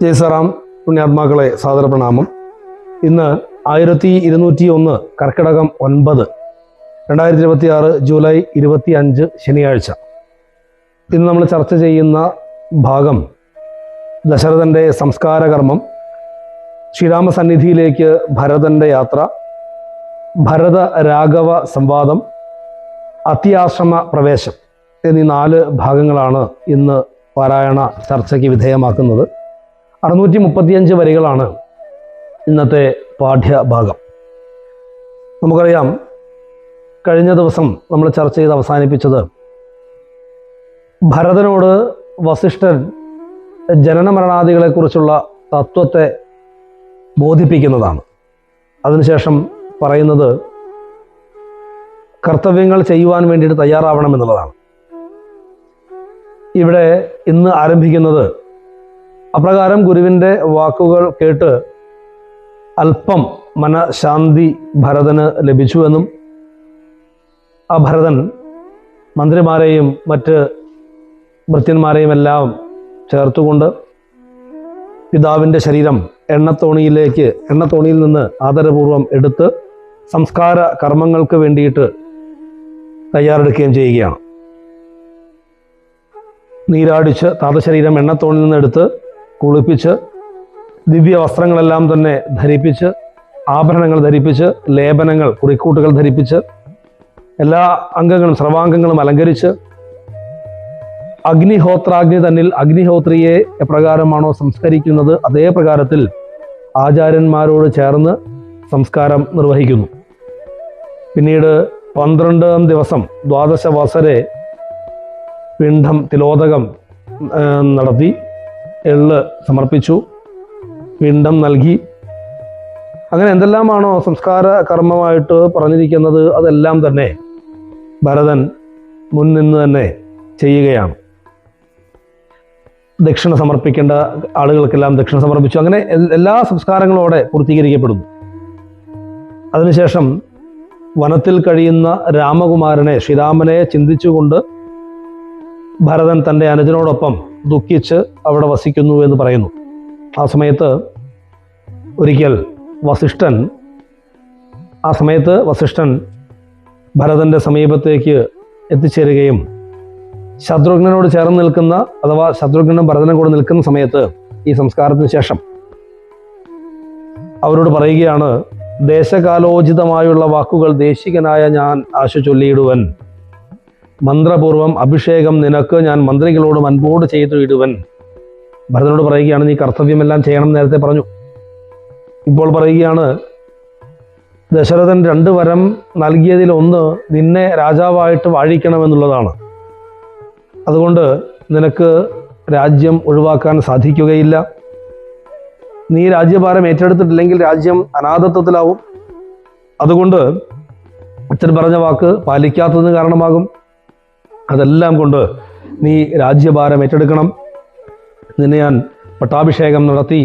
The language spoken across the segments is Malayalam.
ജയ്സറാം പുണ്യാത്മാക്കളെ സാദര പ്രണാമം. ഇന്ന് 1201 കർക്കിടകം 9 2026 ജൂലൈ 25 ശനിയാഴ്ച. ഇന്ന് നമ്മൾ ചർച്ച ചെയ്യുന്ന ഭാഗം ദശരഥൻ്റെ സംസ്കാര കർമ്മം, ശ്രീരാമസന്നിധിയിലേക്ക് ഭരതൻ്റെ യാത്ര, ഭരത രാഘവ സംവാദം, അത്യാശ്രമ പ്രവേശം എന്നീ 4 ഭാഗങ്ങളാണ് ഇന്ന് പാരായണ ചർച്ചയ്ക്ക് വിധേയമാക്കുന്നത്. 635 വരികളാണ് ഇന്നത്തെ പാഠ്യഭാഗം. നമുക്കറിയാം, കഴിഞ്ഞ ദിവസം നമ്മൾ ചർച്ച ചെയ്ത് അവസാനിപ്പിച്ചത് ഭരതനോട് വസിഷ്ഠൻ ജനന മരണാദികളെക്കുറിച്ചുള്ള തത്വത്തെ ബോധിപ്പിക്കുന്നതാണ്. അതിനുശേഷം പറയുന്നത് കർത്തവ്യങ്ങൾ ചെയ്യുവാൻ വേണ്ടിയിട്ട് തയ്യാറാവണമെന്നുള്ളതാണ്. ഇവിടെ ഇന്ന് ആരംഭിക്കുന്നത് അപ്രകാരം ഗുരുവിൻ്റെ വാക്കുകൾ കേട്ട് അല്പം മനഃശാന്തി ഭരതന് ലഭിച്ചുവെന്നും ആ ഭരതൻ മന്ത്രിമാരെയും മറ്റ് ഭൃത്യന്മാരെയും എല്ലാം ചേർത്തുകൊണ്ട് പിതാവിൻ്റെ ശരീരം എണ്ണത്തോണിയിൽ നിന്ന് ആദരപൂർവം എടുത്ത് സംസ്കാര കർമ്മങ്ങൾക്ക് വേണ്ടിയിട്ട് തയ്യാറെടുക്കുകയും ചെയ്യുകയാണ്. നീരാടിച്ച് താതശരീരം എണ്ണത്തോണിൽ നിന്ന് എടുത്ത് കുളിപ്പിച്ച് ദിവ്യ വസ്ത്രങ്ങളെല്ലാം തന്നെ ധരിപ്പിച്ച്, ആഭരണങ്ങൾ ധരിപ്പിച്ച്, ലേപനങ്ങൾ കുറിക്കൂട്ടുകൾ ധരിപ്പിച്ച്, എല്ലാ അംഗങ്ങളും സർവാംഗങ്ങളും അലങ്കരിച്ച്, അഗ്നിഹോത്രാഗ്നി തന്നിൽ അഗ്നിഹോത്രിയെ എപ്രകാരമാണോ സംസ്കരിക്കുന്നത് അതേ പ്രകാരത്തിൽ ആചാര്യന്മാരോട് ചേർന്ന് സംസ്കാരം നിർവഹിക്കുന്നു. പിന്നീട് 12ാം ദിവസം ദ്വാദശ വസരെ പിണ്ഡം തിലോദകം നടത്തി, എള്ള് സമർപ്പിച്ചു, പിണ്ഡം നൽകി. അങ്ങനെ എന്തെല്ലാമാണോ സംസ്കാര കർമ്മമായിട്ട് പറഞ്ഞിരിക്കുന്നത് അതെല്ലാം തന്നെ ഭരതൻ മുൻനിന്ന് തന്നെ ചെയ്യുകയാണ്. ദക്ഷിണ സമർപ്പിക്കേണ്ട ആളുകൾക്കെല്ലാം ദക്ഷിണ സമർപ്പിച്ചു. അങ്ങനെ എല്ലാ സംസ്കാരങ്ങളോടെ പൂർത്തീകരിക്കപ്പെടുന്നു. അതിനുശേഷം വനത്തിൽ കഴിയുന്ന രാമകുമാരനെ, ശ്രീരാമനെ ചിന്തിച്ചുകൊണ്ട് ഭരതൻ തൻ്റെ അനുജനോടൊപ്പം ദുഃഖിച്ച് അവിടെ വസിക്കുന്നു എന്ന് പറയുന്നു. ആ സമയത്ത് ഒരിക്കൽ വസിഷ്ഠൻ ഭരതൻ്റെ സമീപത്തേക്ക് എത്തിച്ചേരുകയും ശത്രുഘ്നനോട് ചേർന്ന് നിൽക്കുന്ന, അഥവാ ശത്രുഘ്നും ഭരതനും കൂടെ നിൽക്കുന്ന സമയത്ത് ഈ സംസ്കാരത്തിന് ശേഷം അവരോട് പറയുകയാണ്, ദേശകാലോചിതമായുള്ള വാക്കുകൾ ദേശികനായ ഞാൻ ആശു ചൊല്ലിയിടുവൻ, മന്ത്രപൂർവം അഭിഷേകം നിനക്ക് ഞാൻ മന്ത്രികളോട് അൻപോട് ചെയ്തു ഇടുവൻ. ഭരതനോട് പറയുകയാണ്, നീ കർത്തവ്യമെല്ലാം ചെയ്യണം, നേരത്തെ പറഞ്ഞു. ഇപ്പോൾ പറയുകയാണ്, ദശരഥൻ 2 വരം നൽകിയതിൽ ഒന്ന് നിന്നെ രാജാവായിട്ട് വാഴിക്കണമെന്നുള്ളതാണ്. അതുകൊണ്ട് നിനക്ക് രാജ്യം ഒഴിവാക്കാൻ സാധിക്കുകയില്ല. നീ രാജ്യഭാരം ഏറ്റെടുത്തിട്ടില്ലെങ്കിൽ രാജ്യം അനാഥത്വത്തിലാവും. അതുകൊണ്ട് അച്ഛൻ പറഞ്ഞ വാക്ക് പാലിക്കാത്തതിന് കാരണമാകും. അതെല്ലാം കൊണ്ട് നീ രാജ്യഭാരം ഏറ്റെടുക്കണം. നിന്നെ ഞാൻ പട്ടാഭിഷേകം നടത്തി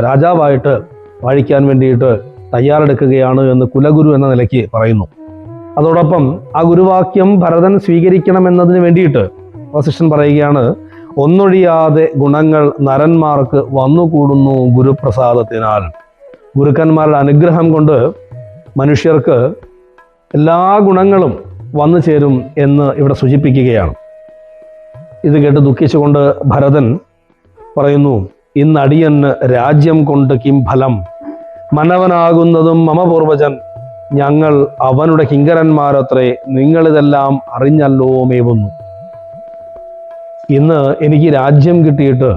രാജാവായിട്ട് വാഴിക്കാൻ വേണ്ടിയിട്ട് തയ്യാറെടുക്കുകയാണ് എന്ന് കുലഗുരു എന്ന നിലയ്ക്ക് പറയുന്നു. അതോടൊപ്പം ആ ഗുരുവാക്യം ഭരതൻ സ്വീകരിക്കണമെന്നതിന് വേണ്ടിയിട്ട് വസിഷ്ഠൻ പറയുകയാണ്, ഒന്നൊഴിയാതെ ഗുണങ്ങൾ നരന്മാർക്ക് വന്നുകൂടുന്നു ഗുരുപ്രസാദത്തിനാൽ. ഗുരുക്കന്മാരുടെ അനുഗ്രഹം കൊണ്ട് മനുഷ്യർക്ക് എല്ലാ ഗുണങ്ങളും വന്നു ചേരും എന്ന് ഇവിടെ സൂചിപ്പിക്കുകയാണ്. ഇത് കേട്ട് ദുഃഖിച്ചുകൊണ്ട് ഭരതൻ പറയുന്നു, ഇന്നടിയന് രാജ്യം കൊണ്ട് കിം ഫലം, മനവനാകുന്നതും മമ പൂർവജൻ, ഞങ്ങൾ അവനുടെ കിങ്കരന്മാരത്രേ, നിങ്ങളിതെല്ലാം അറിഞ്ഞല്ലോ മേവുന്നു. ഇന്ന് എനിക്ക് രാജ്യം കിട്ടിയിട്ട്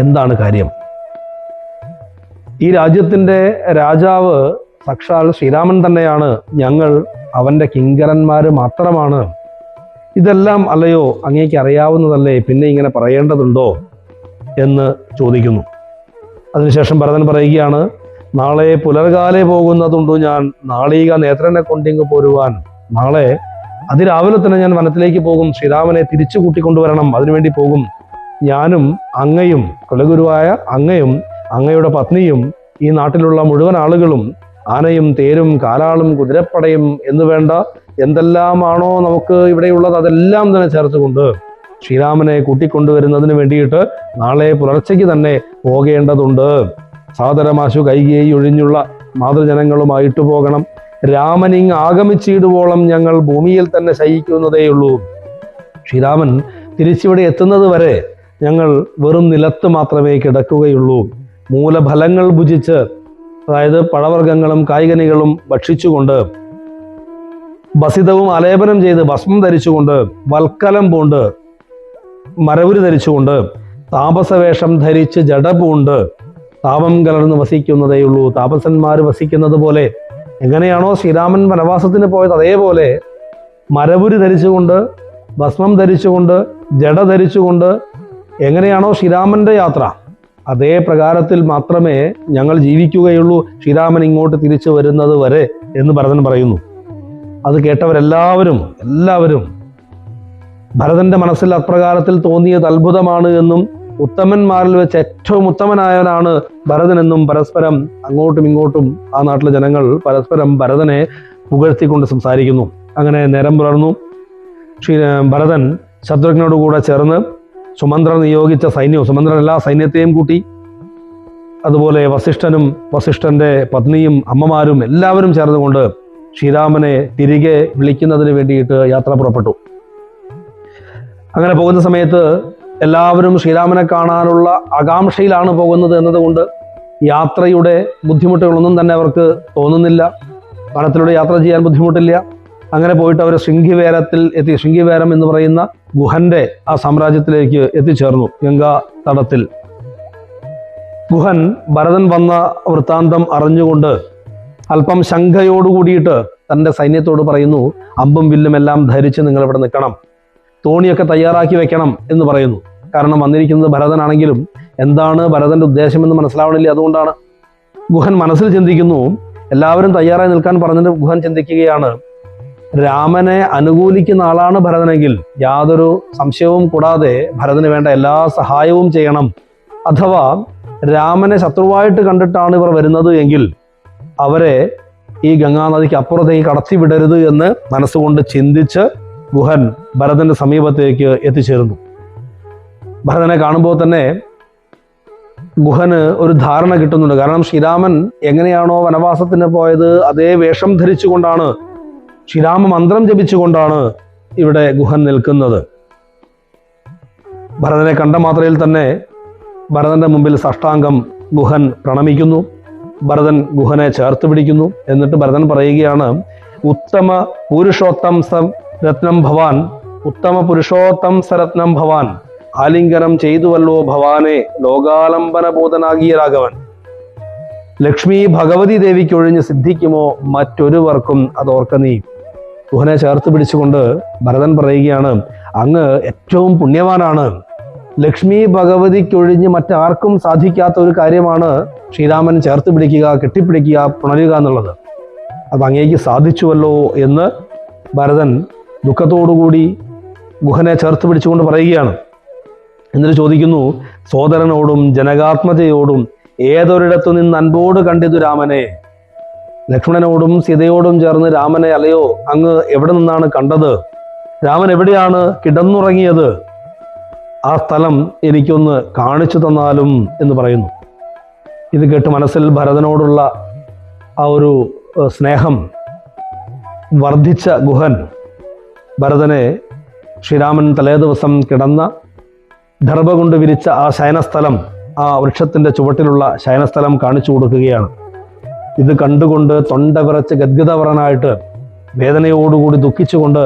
എന്താണ് കാര്യം? ഈ രാജ്യത്തിൻ്റെ രാജാവ് സാക്ഷാൽ ശ്രീരാമൻ തന്നെയാണ്. ഞങ്ങൾ അവൻ്റെ കിങ്കരന്മാർ മാത്രമാണ്. ഇതെല്ലാം അല്ലയോ അങ്ങേക്ക് അറിയാവുന്നതല്ലേ, പിന്നെ ഇങ്ങനെ പറയേണ്ടതുണ്ടോ എന്ന് ചോദിക്കുന്നു. അതിനുശേഷം ഭരതൻ പറയുകയാണ്, നാളെ പുലർകാലെ പോകുന്നതുണ്ടു ഞാൻ, നാളീക നേത്രനെ കൊണ്ടിങ്ങ് പോരുവാൻ. നാളെ അതിരാവിലെ തന്നെ ഞാൻ വനത്തിലേക്ക് പോകും, ശ്രീരാമനെ തിരിച്ചു കൂട്ടിക്കൊണ്ടുവരണം, അതിനുവേണ്ടി പോകും. ഞാനും അങ്ങയും, കുലഗുരുവായ അങ്ങയും അങ്ങയുടെ പത്നിയും ഈ നാട്ടിലുള്ള മുഴുവൻ ആളുകളും ആനയും തേരും കാലാളും കുതിരപ്പടയും എന്നു വേണ്ട എന്തെല്ലാമാണോ നമുക്ക് ഇവിടെയുള്ളത് അതെല്ലാം തന്നെ ചേർത്തുകൊണ്ട് ശ്രീരാമനെ കൂട്ടിക്കൊണ്ടുവരുന്നതിന് വേണ്ടിയിട്ട് നാളെ പുലർച്ചയ്ക്ക് തന്നെ പോകേണ്ടതുണ്ട്. സാദരമാശു കൈകേയി ഒഴിഞ്ഞുള്ള മാതൃജനങ്ങളുമായിട്ട് പോകണം. രാമനിങ് ആഗമിച്ചിടുവോളം ഞങ്ങൾ ഭൂമിയിൽ തന്നെ ശയിക്കുന്നതേയുള്ളൂ. ശ്രീരാമൻ തിരിച്ചിവിടെ എത്തുന്നത് വരെ ഞങ്ങൾ വെറും നിലത്ത് മാത്രമേ കിടക്കുകയുള്ളൂ. മൂലഫലങ്ങൾ ഭുജിച്ച്, അതായത് പഴവർഗ്ഗങ്ങളും കായ്കനികളും ഭക്ഷിച്ചുകൊണ്ട്, ബസിതവും ആലേപനം ചെയ്ത് ഭസ്മം ധരിച്ചുകൊണ്ട്, വൽക്കലം പൂണ്ട് മരവുരി ധരിച്ചുകൊണ്ട്, താപസവേഷം ധരിച്ച് ജട പൂണ്ട് താപം കലർന്ന് വസിക്കുന്നതേയുള്ളൂ. താപസന്മാർ വസിക്കുന്നത് പോലെ എങ്ങനെയാണോ ശ്രീരാമൻ വനവാസത്തിന് പോയത്, അതേപോലെ മരവുരി ധരിച്ചുകൊണ്ട്, ഭസ്മം ധരിച്ചുകൊണ്ട്, ജട ധരിച്ചുകൊണ്ട് എങ്ങനെയാണോ ശ്രീരാമന്റെ യാത്ര, അതേ പ്രകാരത്തിൽ മാത്രമേ ഞങ്ങൾ ജീവിക്കുകയുള്ളൂ ശ്രീരാമൻ ഇങ്ങോട്ട് തിരിച്ചു വരുന്നത് വരെ എന്ന് ഭരതൻ പറയുന്നു. അത് കേട്ടവരെല്ലാവരും ഭരതന്റെ മനസ്സിൽ അപ്രകാരത്തിൽ തോന്നിയത് അത്ഭുതമാണ് എന്നും ഉത്തമന്മാരിൽ വെച്ച് ഏറ്റവും ഉത്തമനായവനാണ് ഭരതനെന്നും പരസ്പരം അങ്ങോട്ടും ഇങ്ങോട്ടും ആ നാട്ടിലെ ജനങ്ങൾ പരസ്പരം ഭരതനെ പുകഴ്ത്തിക്കൊണ്ട് സംസാരിക്കുന്നു. അങ്ങനെ നേരം പുലർന്നു. ഭരതൻ ശത്രുഘ്നോടുകൂടെ ചേർന്ന് സുമന്ത്രൻ നിയോഗിച്ച സുമന്ത്രൻ എല്ലാ സൈന്യത്തെയും കൂട്ടി, അതുപോലെ വസിഷ്ഠന്റെ പത്നിയും അമ്മമാരും എല്ലാവരും ചേർന്നുകൊണ്ട് ശ്രീരാമനെ തിരികെ വിളിക്കുന്നതിന് വേണ്ടിയിട്ട് യാത്ര പുറപ്പെട്ടു. അങ്ങനെ പോകുന്ന സമയത്ത് എല്ലാവരും ശ്രീരാമനെ കാണാനുള്ള ആകാംക്ഷയിലാണ് പോകുന്നത് എന്നതുകൊണ്ട് യാത്രയുടെ ബുദ്ധിമുട്ടുകളൊന്നും തന്നെ അവർക്ക് തോന്നുന്നില്ല. വനത്തിലൂടെ യാത്ര ചെയ്യാൻ ബുദ്ധിമുട്ടില്ല. അങ്ങനെ പോയിട്ട് അവർ ശൃംഗിവേരത്തിൽ എത്തി. ശൃംഗിവേരം എന്ന് പറയുന്ന ഗുഹന്റെ ആ സാമ്രാജ്യത്തിലേക്ക് എത്തിച്ചേർന്നു. ഗംഗാ തടത്തിൽ ഗുഹൻ ഭരതൻ വന്ന വൃത്താന്തം അറിഞ്ഞുകൊണ്ട് അല്പം ശങ്കയോടുകൂടിയിട്ട് തൻ്റെ സൈന്യത്തോട് പറയുന്നു, അമ്പും വില്ലും എല്ലാം ധരിച്ച് നിങ്ങൾ ഇവിടെ നിൽക്കണം, തോണിയൊക്കെ തയ്യാറാക്കി വെക്കണം എന്ന് പറയുന്നു. കാരണം വന്നിരിക്കുന്നത് ഭരതനാണെങ്കിലും എന്താണ് ഭരതന്റെ ഉദ്ദേശമെന്ന് മനസ്സിലാവണില്ല. അതുകൊണ്ടാണ് ഗുഹൻ മനസ്സിൽ ചിന്തിക്കുന്നു. എല്ലാവരും തയ്യാറായി നിൽക്കാൻ പറഞ്ഞിട്ട് ഗുഹൻ ചിന്തിക്കുകയാണ്, രാമനെ അനുകൂലിക്കുന്ന ആളാണ് ഭരതനെങ്കിൽ യാതൊരു സംശയവും കൂടാതെ ഭരതന് വേണ്ട എല്ലാ സഹായവും ചെയ്യണം. അഥവാ രാമനെ ശത്രുവായിട്ട് കണ്ടിട്ടാണ് ഇവർ വരുന്നത് എങ്കിൽ അവരെ ഈ ഗംഗാനദിക്ക് അപ്പുറത്തേക്ക് കടത്തിവിടരുത് എന്ന് മനസ്സുകൊണ്ട് ചിന്തിച്ച് ഗുഹൻ ഭരതന്റെ സമീപത്തേക്ക് എത്തിച്ചേർന്നു. ഭരതനെ കാണുമ്പോൾ തന്നെ ഗുഹന് ഒരു ധാരണ കിട്ടുന്നുണ്ട്. കാരണം ശ്രീരാമൻ എങ്ങനെയാണോ വനവാസത്തിന് പോയത് അതേ വേഷം ധരിച്ചുകൊണ്ടാണ്, ശ്രീരാമ മന്ത്രം ജപിച്ചുകൊണ്ടാണ് ഇവിടെ ഗുഹൻ നിൽക്കുന്നത്. ഭരതനെ കണ്ട മാത്രയിൽ തന്നെ ഭരതന്റെ മുമ്പിൽ സാഷ്ടാംഗം ഗുഹൻ പ്രണമിക്കുന്നു. ഭരതൻ ഗുഹനെ ചേർത്ത് പിടിക്കുന്നു. എന്നിട്ട് ഭരതൻ പറയുകയാണ്, ഉത്തമ പുരുഷോത്തം രത്നം ഭവാൻ, ഉത്തമ പുരുഷോത്തം സരത്നം ഭവാൻ, ആലിംഗനം ചെയ്തുവല്ലോ ഭവാനെ ലോകാലംബന ബോധനാകിയ രാഘവൻ. ലക്ഷ്മി ഭഗവതി ദേവിക്കൊഴിഞ്ഞ് സിദ്ധിക്കുമോ മറ്റൊരുവർക്കും അതോർക്ക നീ. ഗുഹനെ ചേർത്ത് പിടിച്ചുകൊണ്ട് ഭരതൻ പറയുകയാണ്, അങ്ങ് ഏറ്റവും പുണ്യവാനാണ്. ലക്ഷ്മി ഭഗവതിക്കൊഴിഞ്ഞ് മറ്റാർക്കും സാധിക്കാത്ത ഒരു കാര്യമാണ് ശ്രീരാമൻ ചേർത്ത് പിടിക്കുക, കെട്ടിപ്പിടിക്കുക, പുണരുക എന്നുള്ളത്. അത് അങ്ങേക്ക് സാധിച്ചുവല്ലോ എന്ന് ഭരതൻ ദുഃഖത്തോടുകൂടി ഗുഹനെ ചേർത്ത് പിടിച്ചുകൊണ്ട് പറയുകയാണ്. എന്നിട്ട് ചോദിക്കുന്നു, സോദരനോടും ജനകാത്മജയോടും ഏതൊരിടത്തു നിന്ന് അൻപോട് കണ്ടിതു രാമനെ. ലക്ഷ്മണനോടും സീതയോടും ചേർന്ന് രാമനെ അല്ലയോ അങ്ങ് എവിടെ നിന്നാണ് കണ്ടത്? രാമൻ എവിടെയാണ് കിടന്നുറങ്ങിയത്? ആ സ്ഥലം എനിക്കൊന്ന് കാണിച്ചു തന്നാലും എന്ന് പറയുന്നു. ഇത് കേട്ട് മനസ്സിൽ ഭരതനോടുള്ള ആ ഒരു സ്നേഹം വർദ്ധിച്ച ഗുഹൻ ഭരതനെ ശ്രീരാമൻ തലേ ദിവസം കിടന്ന ദർഭ കൊണ്ട് വിരിച്ച ആ ശയനസ്ഥലം, ആ വൃക്ഷത്തിൻ്റെ ചുവട്ടിലുള്ള ശയനസ്ഥലം കാണിച്ചു കൊടുക്കുകയാണ്. ഇത് കണ്ടുകൊണ്ട് തൊണ്ട വിറച്ച് ഗദ്ഗദവറനായിട്ട് വേദനയോടുകൂടി ദുഃഖിച്ചുകൊണ്ട്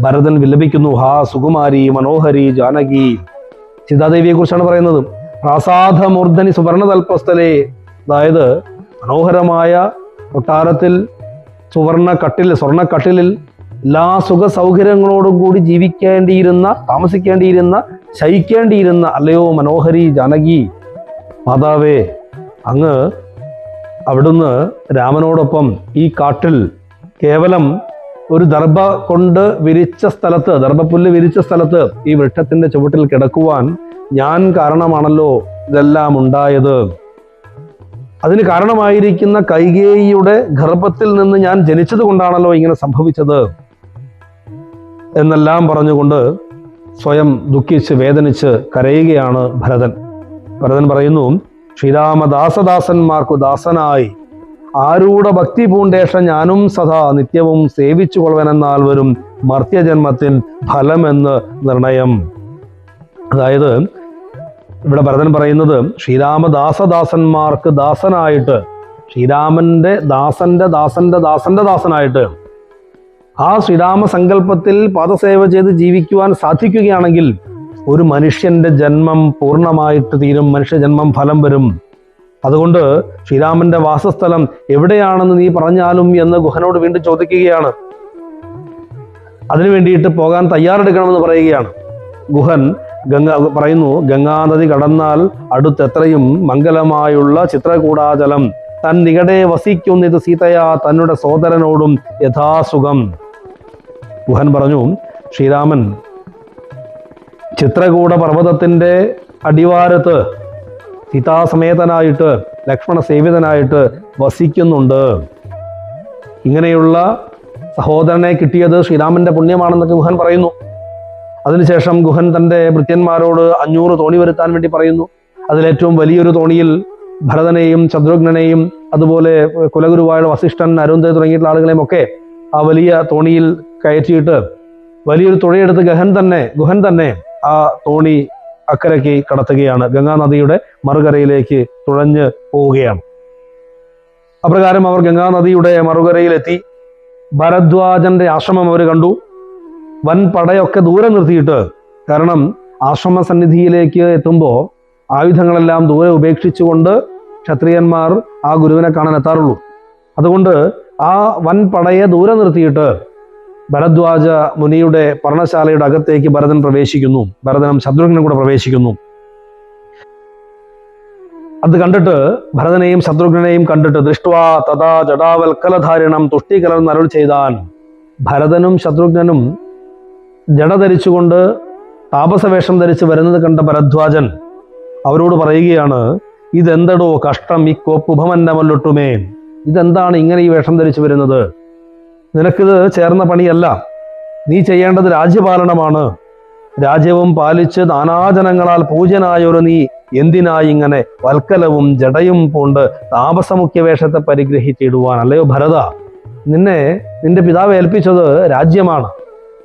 ഭരതൻ വിലപിക്കുന്നു, ഹാ സുകുമാരി മനോഹരി ജാനകി. സീതാദേവിയെ കുറിച്ചാണ് പറയുന്നത്. പ്രാസാദമൂർധനി സുവർണതൽപസ്ഥലേ, അതായത് മനോഹരമായ കൊട്ടാരത്തിൽ സ്വർണ്ണക്കട്ടിലിൽ എല്ലാ സുഖ സൗകര്യങ്ങളോടും കൂടി ജീവിക്കേണ്ടിയിരുന്ന, താമസിക്കേണ്ടിയിരുന്ന, ശയിക്കേണ്ടിയിരുന്ന അല്ലയോ മനോഹരി ജാനകി മാതാവേ, അങ്ങ് അവിടുന്ന് രാമനോടൊപ്പം ഈ കാട്ടിൽ കേവലം ഒരു ദർഭ കൊണ്ട് വിരിച്ച സ്ഥലത്ത്, ദർഭപ്പുല്ല് വിരിച്ച സ്ഥലത്ത് ഈ വൃക്ഷത്തിന്റെ ചുവട്ടിൽ കിടക്കുവാൻ ഞാൻ കാരണമാണല്ലോ ഇതെല്ലാം ഉണ്ടായത്. അതിന് കാരണമായിരിക്കുന്ന കൈകേയിയുടെ ഗർഭത്തിൽ നിന്ന് ഞാൻ ജനിച്ചത് കൊണ്ടാണല്ലോ ഇങ്ങനെ സംഭവിച്ചത് എന്നെല്ലാം പറഞ്ഞുകൊണ്ട് സ്വയം ദുഃഖിച്ച് വേദനിച്ച് കരയുകയാണ് ഭരതൻ. ഭരതൻ പറയുന്നു, ശ്രീരാമദാസദാസന്മാർക്കു ദാസനായി ആരൂഢ ഭക്തി പൂണ്ടേഷ ഞാനും സദാ നിത്യവും സേവിച്ചു കൊള്ളുവനെന്നാൽ വരും മർത്യജന്മത്തിൻ ഫലമെന്ന് നിർണയം. അതായത് ഇവിടെ ഭരതൻ പറയുന്നത് ശ്രീരാമദാസദാസന്മാർക്ക് ദാസനായിട്ട്, ശ്രീരാമന്റെ ദാസന്റെ ദാസന്റെ ദാസന്റെ ദാസനായിട്ട് ആ ശ്രീരാമ സങ്കല്പത്തിൽ പാദസേവ ചെയ്ത് ജീവിക്കുവാൻ സാധിക്കുകയാണെങ്കിൽ ഒരു മനുഷ്യന്റെ ജന്മം പൂർണ്ണമായിട്ട് തീരും, മനുഷ്യജന്മം ഫലം വരും. അതുകൊണ്ട് ശ്രീരാമന്റെ വാസസ്ഥലം എവിടെയാണെന്ന് നീ പറഞ്ഞാലും എന്ന് ഗുഹനോട് വീണ്ടും ചോദിക്കുകയാണ്. അതിനു വേണ്ടിയിട്ട് പോകാൻ തയ്യാറെടുക്കണമെന്ന് പറയുകയാണ്. ഗുഹൻ പറയുന്നു, ഗംഗാനദി കടന്നാൽ അടുത്തെത്രയും മംഗലമായുള്ള ചിത്രകൂടാചലം തൻ നികടെ വസിക്കുന്നിത് സീതയാ തന്നുടെ സോദരനോടും യഥാസുഖം. ഗുഹൻ പറഞ്ഞു, ശ്രീരാമൻ ചിത്രകൂട പർവ്വതത്തിന്റെ അടിവാരത്ത് സീതാസമേതനായിട്ട് ലക്ഷ്മണ സേവിതനായിട്ട് വസിക്കുന്നുണ്ട്. ഇങ്ങനെയുള്ള സഹോദരനെ കിട്ടിയത് ശ്രീരാമന്റെ പുണ്യമാണെന്നൊക്കെ ഗുഹൻ പറയുന്നു. അതിനുശേഷം ഗുഹൻ തൻ്റെ ഭൃത്യന്മാരോട് 500 തോണി വരുത്താൻ വേണ്ടി പറയുന്നു. അതിലേറ്റവും വലിയൊരു തോണിയിൽ ഭരതനെയും ശത്രുഘ്നെയും അതുപോലെ കുലഗുരുവായ വസിഷ്ഠൻ, അരുന്ധതി തുടങ്ങിയിട്ടുള്ള ആളുകളെയും ഒക്കെ ആ വലിയ തോണിയിൽ കയറ്റിയിട്ട് വലിയൊരു തുഴയെടുത്ത് ഗുഹൻ തന്നെ ആ തോണി അക്കരയ്ക്ക് കടത്തുകയാണ്. ഗംഗാനദിയുടെ മറുകരയിലേക്ക് തുഴഞ്ഞ് പോവുകയാണ്. അപ്രകാരം അവർ ഗംഗാനദിയുടെ മറുകരയിലെത്തി. ഭരദ്വാജന്റെ ആശ്രമം അവർ കണ്ടു. വൻ പടയൊക്കെ ദൂരെ നിർത്തിയിട്ട്, കാരണം ആശ്രമ സന്നിധിയിലേക്ക് എത്തുമ്പോൾ ആയുധങ്ങളെല്ലാം ദൂരെ ഉപേക്ഷിച്ചുകൊണ്ട് ക്ഷത്രിയന്മാർ ആ ഗുരുവിനെ കാണാൻ എത്താറുള്ളൂ. അതുകൊണ്ട് ആ വൻ പടയെ ദൂരെ നിർത്തിയിട്ട് ഭരദ്വാജ മുനിയുടെ പർണശാലയുടെ അകത്തേക്ക് ഭരതൻ പ്രവേശിക്കുന്നു. ഭരതനും ശത്രുഘ്നും കൂടെ പ്രവേശിക്കുന്നു. അത് കണ്ടിട്ട് ഭരതനെയും ശത്രുഘ്നെയും കണ്ടിട്ട് ദൃഷ്ട്വാ തഥാ ജടാവൽക്കലധാരിണം തുഷ്ടികലർന്ന് അരുൾ ചെയ്താൻ. ഭരതനും ശത്രുഘ്നും ജട ധരിച്ചുകൊണ്ട് താപസവേഷം ധരിച്ച് വരുന്നത് കണ്ട ഭരദ്വാജൻ അവരോട് പറയുകയാണ്, ഇതെന്തടോ കഷ്ടം, ഈ കോപ്പുഭമന്നമല്ലൊട്ടുമേ, ഇതെന്താണ് ഇങ്ങനെ ഈ വേഷം ധരിച്ചു വരുന്നത്? നിനക്കിത് ചേർന്ന പണിയല്ല. നീ ചെയ്യേണ്ടത് രാജ്യപാലനമാണ്. രാജ്യവും പാലിച്ച് നാനാജനങ്ങളാൽ പൂജ്യനായൊരു നീ എന്തിനായി ഇങ്ങനെ വൽക്കലവും ജടയും പൂണ്ട് താപസമുഖ്യ വേഷത്തെ പരിഗ്രഹിച്ചിടുവാൻ? അല്ലയോ ഭരത, നിന്റെ പിതാവ് ഏൽപ്പിച്ചത് രാജ്യമാണ്.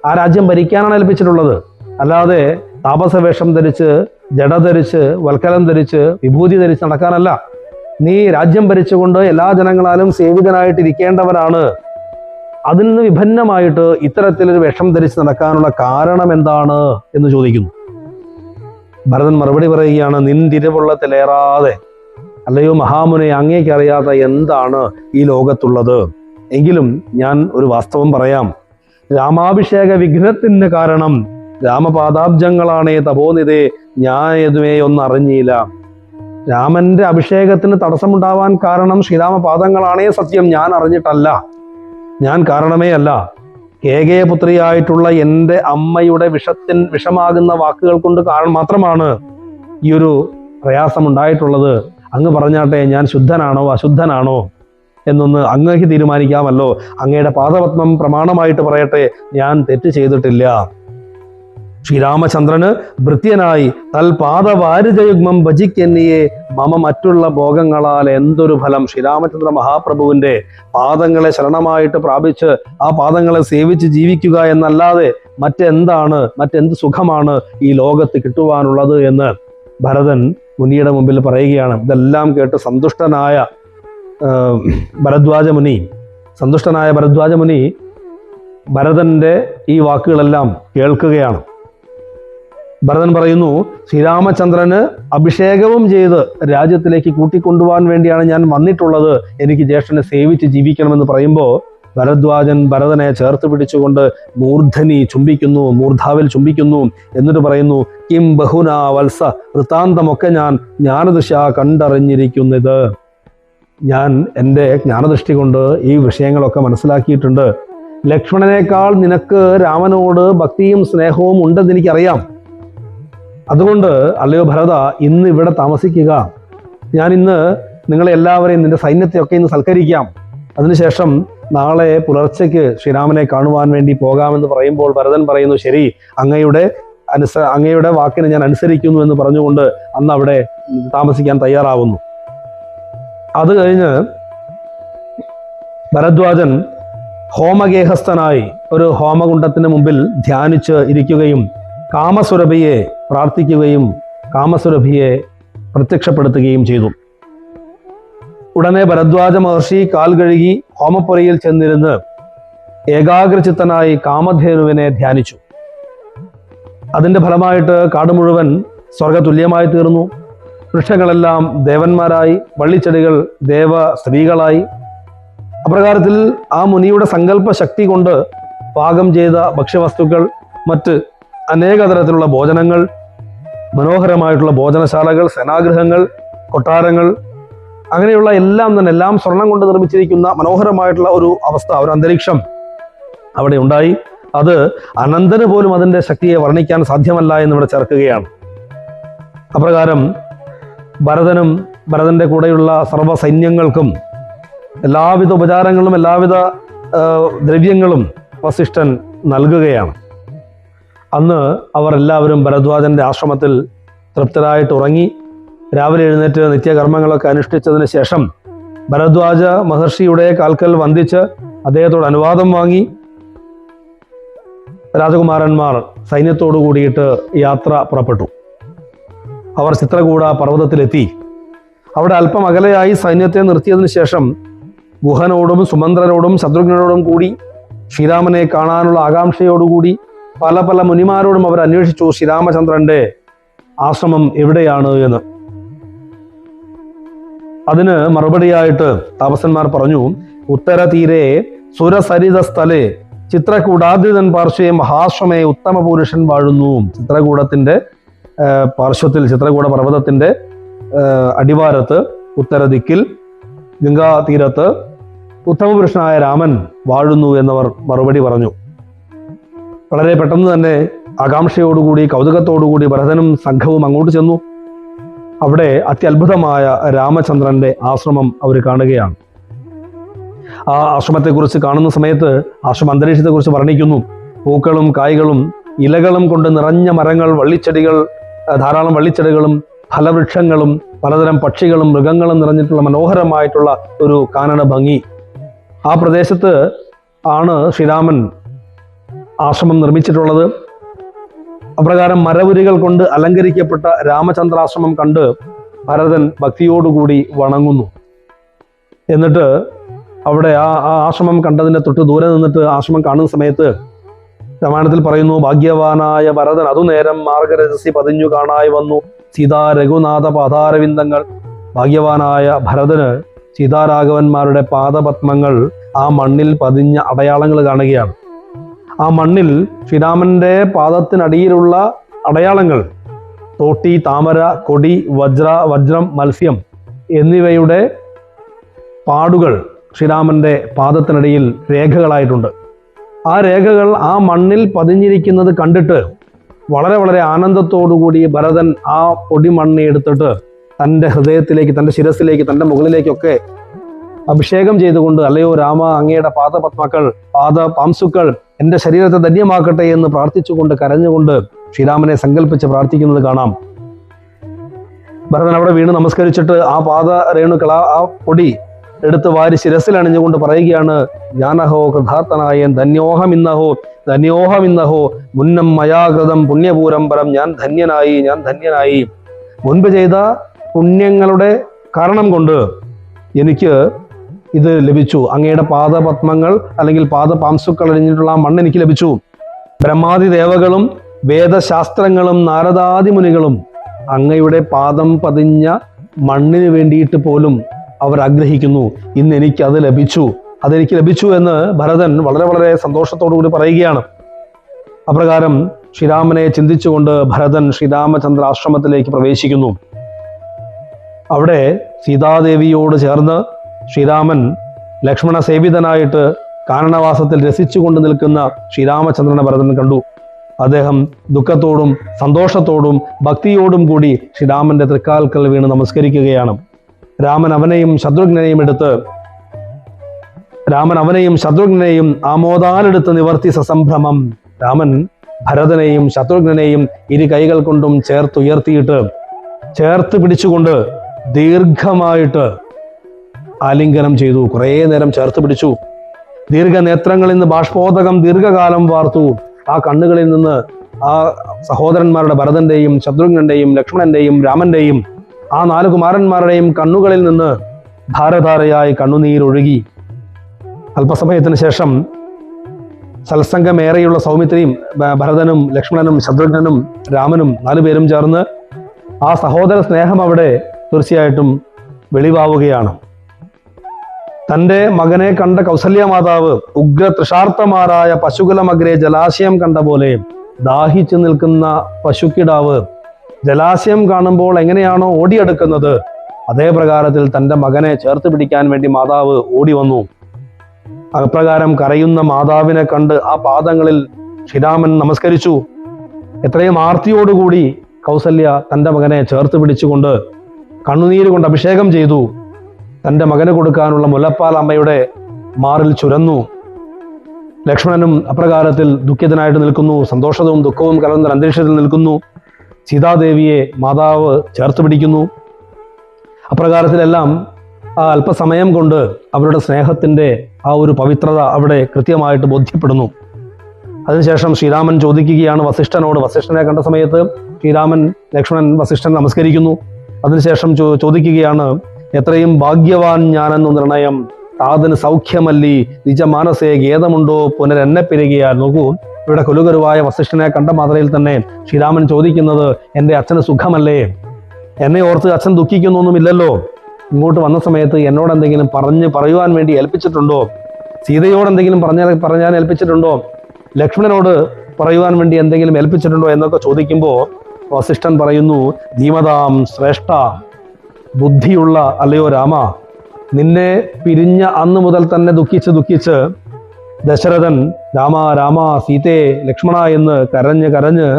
ആ രാജ്യം ഭരിക്കാനാണ് ഏൽപ്പിച്ചിട്ടുള്ളത്. അല്ലാതെ താപസവേഷം ധരിച്ച് ജട ധരിച്ച് വൽക്കലം ധരിച്ച് വിഭൂതി ധരിച്ച് നടക്കാനല്ല. നീ രാജ്യം ഭരിച്ചുകൊണ്ട് എല്ലാ ജനങ്ങളാലും സേവിതനായിട്ടിരിക്കേണ്ടവരാണ്. അതിൽ നിന്ന് വിഭിന്നമായിട്ട് ഇത്തരത്തിലൊരു വേഷം ധരിച്ച് നടക്കാനുള്ള കാരണം എന്താണ് എന്ന് ചോദിക്കുന്നു. ഭരതൻ മറുപടി പറയുകയാണ്, നിന്തിരുവുള്ളത്തിലേറാതെ അല്ലയോ മഹാമുനെ, അങ്ങേക്കറിയാത്ത എന്താണ് ഈ ലോകത്തുള്ളത്? എങ്കിലും ഞാൻ ഒരു വാസ്തവം പറയാം. രാമാഭിഷേക വിഘ്നത്തിന് കാരണം രാമപാദാബ്ജങ്ങളാണേ തപോനിതേ, ഞാൻ എതുമേ ഒന്നറിഞ്ഞില്ല. രാമന്റെ അഭിഷേകത്തിന് തടസ്സമുണ്ടാവാൻ കാരണം ശ്രീരാമപാദങ്ങളാണേ സത്യം, ഞാൻ അറിഞ്ഞിട്ടല്ല, ഞാൻ കാരണമേ അല്ല. കേകയപുത്രിയായിട്ടുള്ള എൻ്റെ അമ്മയുടെ വിഷമാകുന്ന വാക്കുകൾ കൊണ്ട് മാത്രമാണ് ഈ ഒരു പ്രയാസമുണ്ടായിട്ടുള്ളത്. അങ്ങ് പറഞ്ഞാട്ടെ, ഞാൻ ശുദ്ധനാണോ അശുദ്ധനാണോ എന്നൊന്ന് അങ്ങേക്ക് തീരുമാനിക്കാമല്ലോ. അങ്ങയുടെ പാദപത്മം പ്രമാണമായിട്ട് പറയട്ടെ, ഞാൻ തെറ്റ് ചെയ്തിട്ടില്ല. ശ്രീരാമചന്ദ്രന് ഭൃത്യനായി തൽപാദവാരിജയുഗ്മം ഭജിക്കെന്നിയെ മമ മറ്റുള്ള ഭോഗങ്ങളാൽ എന്തൊരു ഫലം? ശ്രീരാമചന്ദ്ര മഹാപ്രഭുവിന്റെ പാദങ്ങളെ ശരണമായിട്ട് പ്രാപിച്ച് ആ പാദങ്ങളെ സേവിച്ച് ജീവിക്കുക എന്നല്ലാതെ മറ്റെന്ത് സുഖമാണ് ഈ ലോകത്ത് കിട്ടുവാനുള്ളത് എന്ന് ഭരതൻ മുനിയുടെ മുമ്പിൽ പറയുകയാണ്. ഇതെല്ലാം കേട്ട് സന്തുഷ്ടനായ ഭരദ്വാജ മുനി ഭരതന്റെ ഈ വാക്കുകളെല്ലാം കേൾക്കുകയാണ്. ഭരതൻ പറയുന്നു, ശ്രീരാമചന്ദ്രന് അഭിഷേകവും ചെയ്ത് രാജ്യത്തിലേക്ക് കൂട്ടിക്കൊണ്ടുപോകാൻ വേണ്ടിയാണ് ഞാൻ വന്നിട്ടുള്ളത്. എനിക്ക് ജ്യേഷ്ഠനെ സേവിച്ച് ജീവിക്കണമെന്ന് പറയുമ്പോൾ ഭരദ്വാജൻ ഭരതനെ ചേർത്ത് പിടിച്ചുകൊണ്ട് മൂർധാവിൽ ചുംബിക്കുന്നു. എന്നിട്ട് പറയുന്നു, കിം ബഹുനാ വത്സ, വൃത്താന്തമൊക്കെ ഞാൻ ജ്ഞാനദൃശ കണ്ടറിഞ്ഞിരിക്കുന്നത്. ഞാൻ എൻ്റെ ജ്ഞാനദൃഷ്ടി കൊണ്ട് ഈ വിഷയങ്ങളൊക്കെ മനസ്സിലാക്കിയിട്ടുണ്ട്. ലക്ഷ്മണനേക്കാൾ നിനക്ക് രാമനോട് ഭക്തിയും സ്നേഹവും ഉണ്ടെന്ന് എനിക്കറിയാം. അതുകൊണ്ട് അല്ലയോ ഭരത, ഇന്ന് ഇവിടെ താമസിക്കുക. ഞാൻ ഇന്ന് നിങ്ങളെ എല്ലാവരെയും, നിന്റെ സൈന്യത്തെയൊക്കെ ഇന്ന് സൽക്കരിക്കാം. അതിനുശേഷം നാളെ പുലർച്ചയ്ക്ക് ശ്രീരാമനെ കാണുവാൻ വേണ്ടി പോകാമെന്ന് പറയുമ്പോൾ ഭരതൻ പറയുന്നു, ശരി, അങ്ങയുടെ അങ്ങയുടെ വാക്കിന് ഞാൻ അനുസരിക്കുന്നു എന്ന് പറഞ്ഞുകൊണ്ട് അന്ന് അവിടെ താമസിക്കാൻ തയ്യാറാവുന്നു. അത് കഴിഞ്ഞ് ഭരദ്വാജൻ ഹോമഗേഹസ്ഥനായി ഒരു ഹോമകുണ്ഡത്തിന് മുമ്പിൽ ധ്യാനിച്ച് ഇരിക്കുകയും കാമസുരഭിയെ പ്രാർത്ഥിക്കുകയും കാമസുരഭിയെ പ്രത്യക്ഷപ്പെടുത്തുകയും ചെയ്തു. ഉടനെ ഭരദ്വാജ മഹർഷി കാൽ കഴുകി ഹോമപ്പുരയിൽ ചെന്നിരുന്ന് ഏകാഗ്രചിത്തനായി കാമധേനുവിനെ ധ്യാനിച്ചു. അതിന്റെ ഫലമായിട്ട് കാട് മുഴുവൻ സ്വർഗതുല്യമായി തീർന്നു. വൃക്ഷങ്ങളെല്ലാം ദേവന്മാരായി, വള്ളിച്ചെടികൾ ദേവ സ്ത്രീകളായി. അപ്രകാരത്തിൽ ആ മുനിയുടെ സങ്കല്പ ശക്തി കൊണ്ട് പാകം ചെയ്ത ഭക്ഷ്യവസ്തുക്കൾ, മറ്റ് അനേക തരത്തിലുള്ള ഭോജനങ്ങൾ, മനോഹരമായിട്ടുള്ള ഭോജനശാലകൾ, സേനാഗൃഹങ്ങൾ, കൊട്ടാരങ്ങൾ, അങ്ങനെയുള്ള എല്ലാം സ്വർണം കൊണ്ട് നിർമ്മിച്ചിരിക്കുന്ന മനോഹരമായിട്ടുള്ള ഒരു അവസ്ഥ, ഒരു അന്തരീക്ഷം അവിടെ ഉണ്ടായി. അത് അനന്തന് പോലും അതിൻ്റെ ശക്തിയെ വർണ്ണിക്കാൻ സാധ്യമല്ല എന്നിവിടെ ചേർക്കുകയാണ്. അപ്രകാരം ഭരതനും ഭരതന്റെ കൂടെയുള്ള സർവ്വ സൈന്യങ്ങൾക്കും എല്ലാവിധ ഉപചാരങ്ങളും എല്ലാവിധ ദ്രവ്യങ്ങളും വസിഷ്ഠൻ നൽകുകയാണ്. അന്ന് അവർ എല്ലാവരും ഭരദ്വാജന്റെ ആശ്രമത്തിൽ തൃപ്തരായിട്ട് ഉറങ്ങി. രാവിലെ എഴുന്നേറ്റ് നിത്യകർമ്മങ്ങളൊക്കെ അനുഷ്ഠിച്ചതിന് ശേഷം ഭരദ്വാജ മഹർഷിയുടെ കാൽക്കൽ വന്ദിച്ച് അദ്ദേഹത്തോട് അനുവാദം വാങ്ങി രാജകുമാരന്മാർ സൈന്യത്തോടു കൂടിയിട്ട് യാത്ര പുറപ്പെട്ടു. അവർ ചിത്രകൂട പർവ്വതത്തിലെത്തി. അവിടെ അല്പം അകലെയായി സൈന്യത്തെ നിർത്തിയതിനു ശേഷം ഗുഹനോടും സുമന്ത്രനോടും ശത്രുഘ്നോടും കൂടി ശ്രീരാമനെ കാണാനുള്ള ആകാംക്ഷയോടുകൂടി പല പല മുനിമാരോടും അവർ അന്വേഷിച്ചു ശ്രീരാമചന്ദ്രന്റെ ആശ്രമം എവിടെയാണ് എന്ന്. അതിന് മറുപടിയായിട്ട് താപസന്മാർ പറഞ്ഞു, ഉത്തരതീരെ സുരസരിത സ്ഥലേ ചിത്രകൂടാദ്രിതൻ പാർശ്വേ മഹാശ്രമേ ഉത്തമ പുരുഷൻ വാഴുന്നു. ചിത്രകൂടത്തിന്റെ പാർശ്വത്തിൽ, ചിത്രകൂട പർവ്വതത്തിന്റെ അടിവാരത്ത് ഉത്തരദിക്കിൽ ഗംഗാതീരത്ത് ഉത്തമപുരുഷനായ രാമൻ വാഴുന്നു എന്നവർ മറുപടി പറഞ്ഞു. വളരെ പെട്ടെന്ന് തന്നെ ആകാംക്ഷയോടുകൂടി കൗതുകത്തോടുകൂടി ഭരതനും സംഘവും അങ്ങോട്ട് ചെന്നു. അവിടെ അത്യത്ഭുതമായ രാമചന്ദ്രന്റെ ആശ്രമം അവർ കാണുകയാണ്. ആ ആശ്രമത്തെക്കുറിച്ച് കാണുന്ന സമയത്ത് ആശ്രമ അന്തരീക്ഷത്തെക്കുറിച്ച് വർണ്ണിക്കുന്നു. പൂക്കളും കായ്കളും ഇലകളും കൊണ്ട് നിറഞ്ഞ മരങ്ങൾ, വള്ളിച്ചെടികൾ, ധാരാളം വള്ളിച്ചെടികളും ഫലവൃക്ഷങ്ങളും പലതരം പക്ഷികളും മൃഗങ്ങളും നിറഞ്ഞിട്ടുള്ള മനോഹരമായിട്ടുള്ള ഒരു കാനന ഭംഗി. ആ പ്രദേശത്ത് ആണ് ശ്രീരാമൻ ആശ്രമം നിർമ്മിച്ചിട്ടുള്ളത്. അപ്രകാരം മരവുരികൾ കൊണ്ട് അലങ്കരിക്കപ്പെട്ട രാമചന്ദ്രാശ്രമം കണ്ട് ഭരതൻ ഭക്തിയോടുകൂടി വണങ്ങുന്നു. എന്നിട്ട് അവിടെ ആ ആശ്രമം കണ്ടതിൻ്റെ തൊട്ട് ദൂരെ നിന്നിട്ട് ആശ്രമം കാണുന്ന സമയത്ത് രാമായണത്തിൽ പറയുന്നു, ഭാഗ്യവാനായ ഭരതൻ അതുനേരം മാർഗരജസി പതിഞ്ഞു കാണായി വന്നു സീതാ രഘുനാഥ പാതാരവിന്ദങ്ങൾ. ഭാഗ്യവാനായ ഭരതന് സീതാരാഘവന്മാരുടെ പാദപത്മങ്ങൾ ആ മണ്ണിൽ പതിഞ്ഞ അടയാളങ്ങൾ കാണുകയാണ്. ആ മണ്ണിൽ ശ്രീരാമന്റെ പാദത്തിനടിയിലുള്ള അടയാളങ്ങൾ, തോട്ടി, താമര, കൊടി, വജ്രം, മത്സ്യം എന്നിവയുടെ പാടുകൾ ശ്രീരാമന്റെ പാദത്തിനടിയിൽ രേഖകളായിട്ടുണ്ട്. ആ രേഖകൾ ആ മണ്ണിൽ പതിഞ്ഞിരിക്കുന്നത് കണ്ടിട്ട് വളരെ വളരെ ആനന്ദത്തോടുകൂടി ഭരതൻ ആ പൊടിമണ്ണി എടുത്തിട്ട് തൻ്റെ ഹൃദയത്തിലേക്ക്, തൻ്റെ ശിരസിലേക്ക്, തൻ്റെ മുകളിലേക്കൊക്കെ അഭിഷേകം ചെയ്തുകൊണ്ട്, അല്ലയോ രാമ, അങ്ങയുടെ പാംസുക്കൾ എൻ്റെ ശരീരത്തെ ധന്യമാക്കട്ടെ എന്ന് പ്രാർത്ഥിച്ചുകൊണ്ട് കരഞ്ഞുകൊണ്ട് ശ്രീരാമനെ സങ്കല്പിച്ച് പ്രാർത്ഥിക്കുന്നത് കാണാം. ഭരതൻ അവിടെ വീണ് നമസ്കരിച്ചിട്ട് ആ രേണുക്കൾ, ആ പൊടി എടുത്ത് വാരി ശിരസിൽ അണിഞ്ഞുകൊണ്ട് പറയുകയാണ്, ജ്ഞാനഹോ കൃതാർത്ഥനായൻ ധന്യോഹമിന്നഹോ മുന്നം മയാകൃതം പുണ്യപൂരം പരം. ഞാൻ ധന്യനായി. മുൻപ് ചെയ്ത പുണ്യങ്ങളുടെ കാരണം കൊണ്ട് എനിക്ക് ഇത് ലഭിച്ചു. അങ്ങയുടെ പാദപത്മങ്ങൾ അല്ലെങ്കിൽ പാംസുക്കൾ അണിഞ്ഞിട്ടുള്ള ആ മണ്ണ് എനിക്ക് ലഭിച്ചു. ബ്രഹ്മാദി ദേവകളും വേദശാസ്ത്രങ്ങളും നാരദാദി മുനികളും അങ്ങയുടെ പാദം പതിഞ്ഞ മണ്ണിന് വേണ്ടിയിട്ട് പോലും അവർ ആഗ്രഹിക്കുന്നു. ഇന്ന് എനിക്കത് ലഭിച്ചു, അതെനിക്ക് ലഭിച്ചു എന്ന് ഭരതൻ വളരെ വളരെ സന്തോഷത്തോടു കൂടി പറയുകയാണ്. അപ്രകാരം ശ്രീരാമനെ ചിന്തിച്ചുകൊണ്ട് ഭരതൻ ശ്രീരാമചന്ദ്ര ആശ്രമത്തിലേക്ക് പ്രവേശിക്കുന്നു. അവിടെ സീതാദേവിയോട് ചേർന്ന് ശ്രീരാമൻ ലക്ഷ്മണ സേവിതനായിട്ട് കാനനവാസത്തിൽ രസിച്ചുകൊണ്ട് നിൽക്കുന്ന ശ്രീരാമചന്ദ്രനെ ഭരതൻ കണ്ടു. അദ്ദേഹം ദുഃഖത്തോടും സന്തോഷത്തോടും ഭക്തിയോടും കൂടി ശ്രീരാമന്റെ തൃക്കാൽക്കൽ വീണ് നമസ്കരിക്കുകയാണ്. രാമൻ അവനെയും ശത്രുഘ്നെയും ആമോദാലെടുത്ത് നിവർത്തി സസംഭ്രമം. രാമൻ ഭരതനെയും ശത്രുഘ്നെയും ഇരു കൈകൾ കൊണ്ടും ചേർത്ത് പിടിച്ചുകൊണ്ട് ദീർഘമായിട്ട് ആലിംഗനം ചെയ്തു. കുറേ നേരം ചേർത്ത് പിടിച്ചു. ദീർഘനേത്രങ്ങളിൽ നിന്ന് ബാഷ്പോദകം ദീർഘകാലം വാർത്തു. ആ കണ്ണുകളിൽ നിന്ന് ആ സഹോദരന്മാരുടെ ഭരതന്റെയും ശത്രുഘ്നന്റെയും ലക്ഷ്മണന്റെയും രാമന്റെയും ആ 4 കുമാരന്മാരുടെയും കണ്ണുകളിൽ നിന്ന് ധാരധാരയായി കണ്ണുനീരൊഴുകി. അല്പസമയത്തിന് ശേഷം സത്സംഗമേറെയുള്ള സൗമിത്രിയും ഭരതനും ലക്ഷ്മണനും ശത്രുഘ്നനും രാമനും 4 പേരും ചേർന്ന് ആ സഹോദര സ്നേഹം അവിടെ തീർച്ചയായിട്ടും വെളിവാവുകയാണ്. തൻ്റെ മകനെ കണ്ട കൗസല്യ മാതാവ് ഉഗ്ര തൃഷാർത്ഥമാരായ പശുകുലമഗ്രേ ജലാശയം കണ്ട പോലെ ദാഹിച്ചു നിൽക്കുന്ന പശുക്കിടാവ് ജലാശയം കാണുമ്പോൾ എങ്ങനെയാണോ ഓടിയെടുക്കുന്നത്, അതേ പ്രകാരത്തിൽ തൻ്റെ മകനെ ചേർത്ത് പിടിക്കാൻ വേണ്ടി മാതാവ് ഓടി വന്നു. അപ്രകാരം കരയുന്ന മാതാവിനെ കണ്ട് ആ പാദങ്ങളിൽ ശ്രീരാമൻ നമസ്കരിച്ചു. എത്രയും ആർത്തിയോടുകൂടി കൗസല്യ തൻ്റെ മകനെ ചേർത്ത് പിടിച്ചുകൊണ്ട് കണ്ണുനീര് കൊണ്ട് അഭിഷേകം ചെയ്തു. തൻ്റെ മകന് കൊടുക്കാനുള്ള മുലപ്പാൽ അമ്മയുടെ മാറിൽ ചുരന്നു. ലക്ഷ്മണനും അപ്രകാരത്തിൽ ദുഃഖിതനായിട്ട് നിൽക്കുന്നു. സന്തോഷവും ദുഃഖവും കലർന്ന അന്തരീക്ഷത്തിൽ നിൽക്കുന്നു. സീതാദേവിയെ മാതാവ് ചേർത്ത് പിടിക്കുന്നു. അപ്രകാരത്തിലെല്ലാം ആ അല്പസമയം കൊണ്ട് അവരുടെ സ്നേഹത്തിൻ്റെ ആ ഒരു പവിത്രത അവിടെ കൃത്യമായിട്ട് ബോധ്യപ്പെടുന്നു. അതിനുശേഷം ശ്രീരാമൻ ചോദിക്കുകയാണ് വസിഷ്ഠനോട്. വസിഷ്ഠനെ കണ്ട സമയത്ത് ശ്രീരാമൻ ലക്ഷ്മണൻ വസിഷ്ഠൻ നമസ്കരിക്കുന്നു. അതിനുശേഷം ചോദിക്കുകയാണ്, എത്രയും ഭാഗ്യവാൻ ഞാനെന്നു നിർണയം താതന് സൗഖ്യമല്ലി നിജമാനസേ ഖേദമുണ്ടോ പുനരെന്നെ പിരികയാൽ. നോക്കൂ, ഇവിടെ കൊലുകരുവായ വസിഷ്ഠനെ കണ്ട മാത്രയിൽ തന്നെ ശ്രീരാമൻ ചോദിക്കുന്നത്, എൻ്റെ അച്ഛന് സുഖമല്ലേ? എന്നെ ഓർത്ത് അച്ഛൻ ദുഃഖിക്കുന്നൊന്നുമില്ലല്ലോ. ഇങ്ങോട്ട് വന്ന സമയത്ത് എന്നോട് എന്തെങ്കിലും പറയുവാൻ വേണ്ടി ഏൽപ്പിച്ചിട്ടുണ്ടോ? സീതയോട് എന്തെങ്കിലും പറഞ്ഞാൻ ഏൽപ്പിച്ചിട്ടുണ്ടോ? ലക്ഷ്മണനോട് പറയുവാൻ വേണ്ടി എന്തെങ്കിലും ഏൽപ്പിച്ചിട്ടുണ്ടോ എന്നൊക്കെ ചോദിക്കുമ്പോൾ വസിഷ്ഠൻ പറയുന്നു, ധീമതാം ശ്രേഷ്ഠ, ബുദ്ധിയുള്ള അല്ലയോ രാമ, നിന്നെ പിരിഞ്ഞ അന്ന് മുതൽ തന്നെ ദുഃഖിച്ച് ദശരഥൻ രാമ രാമ സീതേ ലക്ഷ്മണ എന്ന് കരഞ്ഞ്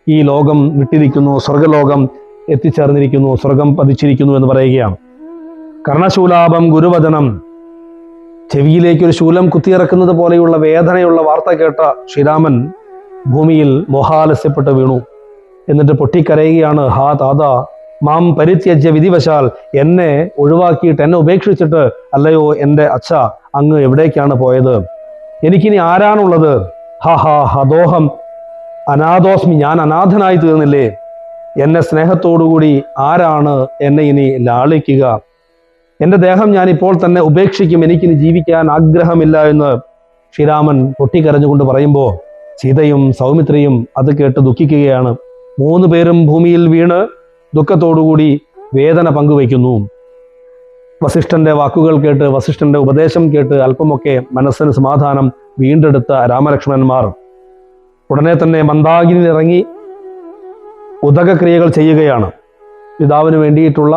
ഈ ലോകം വിട്ടിരിക്കുന്നു, സ്വർഗലോകം എത്തിച്ചേർന്നിരിക്കുന്നു, സ്വർഗം പതിച്ചിരിക്കുന്നു എന്ന് പറയുകയാണ്. കർണശൂലാപം ഗുരുവചനം, ചെവിയിലേക്ക് ഒരു ശൂലം കുത്തിയിറക്കുന്നത് പോലെയുള്ള വേദനയുള്ള വാർത്ത കേട്ട ശ്രീരാമൻ ഭൂമിയിൽ മോഹാലസ്യപ്പെട്ട് വീണു. എന്നിട്ട് പൊട്ടിക്കരയുകയാണ്, ഹാ താത മാം പരിത്യജ്യ വിധിവശാൽ, എന്നെ ഒഴിവാക്കിയിട്ട് എന്നെ ഉപേക്ഷിച്ചിട്ട് അല്ലയോ എൻ്റെ അച്ഛ അങ്ങ് എവിടേക്കാണ് പോയത്? എനിക്കിനി ആരാണുള്ളത്? ഹാ ഹാ ഹദോഹം അനാഥോസ്മി, ഞാൻ അനാഥനായി തീർന്നില്ലേ? എന്നെ സ്നേഹത്തോടുകൂടി ആരാണ് എന്നെ ഇനി ലാളിക്കുക? എൻ്റെ ദേഹം ഞാൻ ഇപ്പോൾ തന്നെ ഉപേക്ഷിക്കും, എനിക്കിനി ജീവിക്കാൻ ആഗ്രഹമില്ല എന്ന് ശ്രീരാമൻ പൊട്ടിക്കരഞ്ഞുകൊണ്ട് പറയുമ്പോൾ സീതയും സൗമിത്രിയും അത് കേട്ട് ദുഃഖിക്കുകയാണ്. 3 പേരും ഭൂമിയിൽ വീണ് ദുഃഖത്തോടുകൂടി വേദന പങ്കുവയ്ക്കുന്നു. വസിഷ്ഠന്റെ വാക്കുകൾ കേട്ട്, വസിഷ്ഠന്റെ ഉപദേശം കേട്ട് അല്പമൊക്കെ മനസ്സിന് സമാധാനം വീണ്ടെടുത്ത രാമലക്ഷ്മണന്മാർ ഉടനെ തന്നെ മന്ദാകിനിയിൽ ഇറങ്ങി ഉദകക്രിയകൾ ചെയ്യുകയാണ്. പിതാവിന് വേണ്ടിയിട്ടുള്ള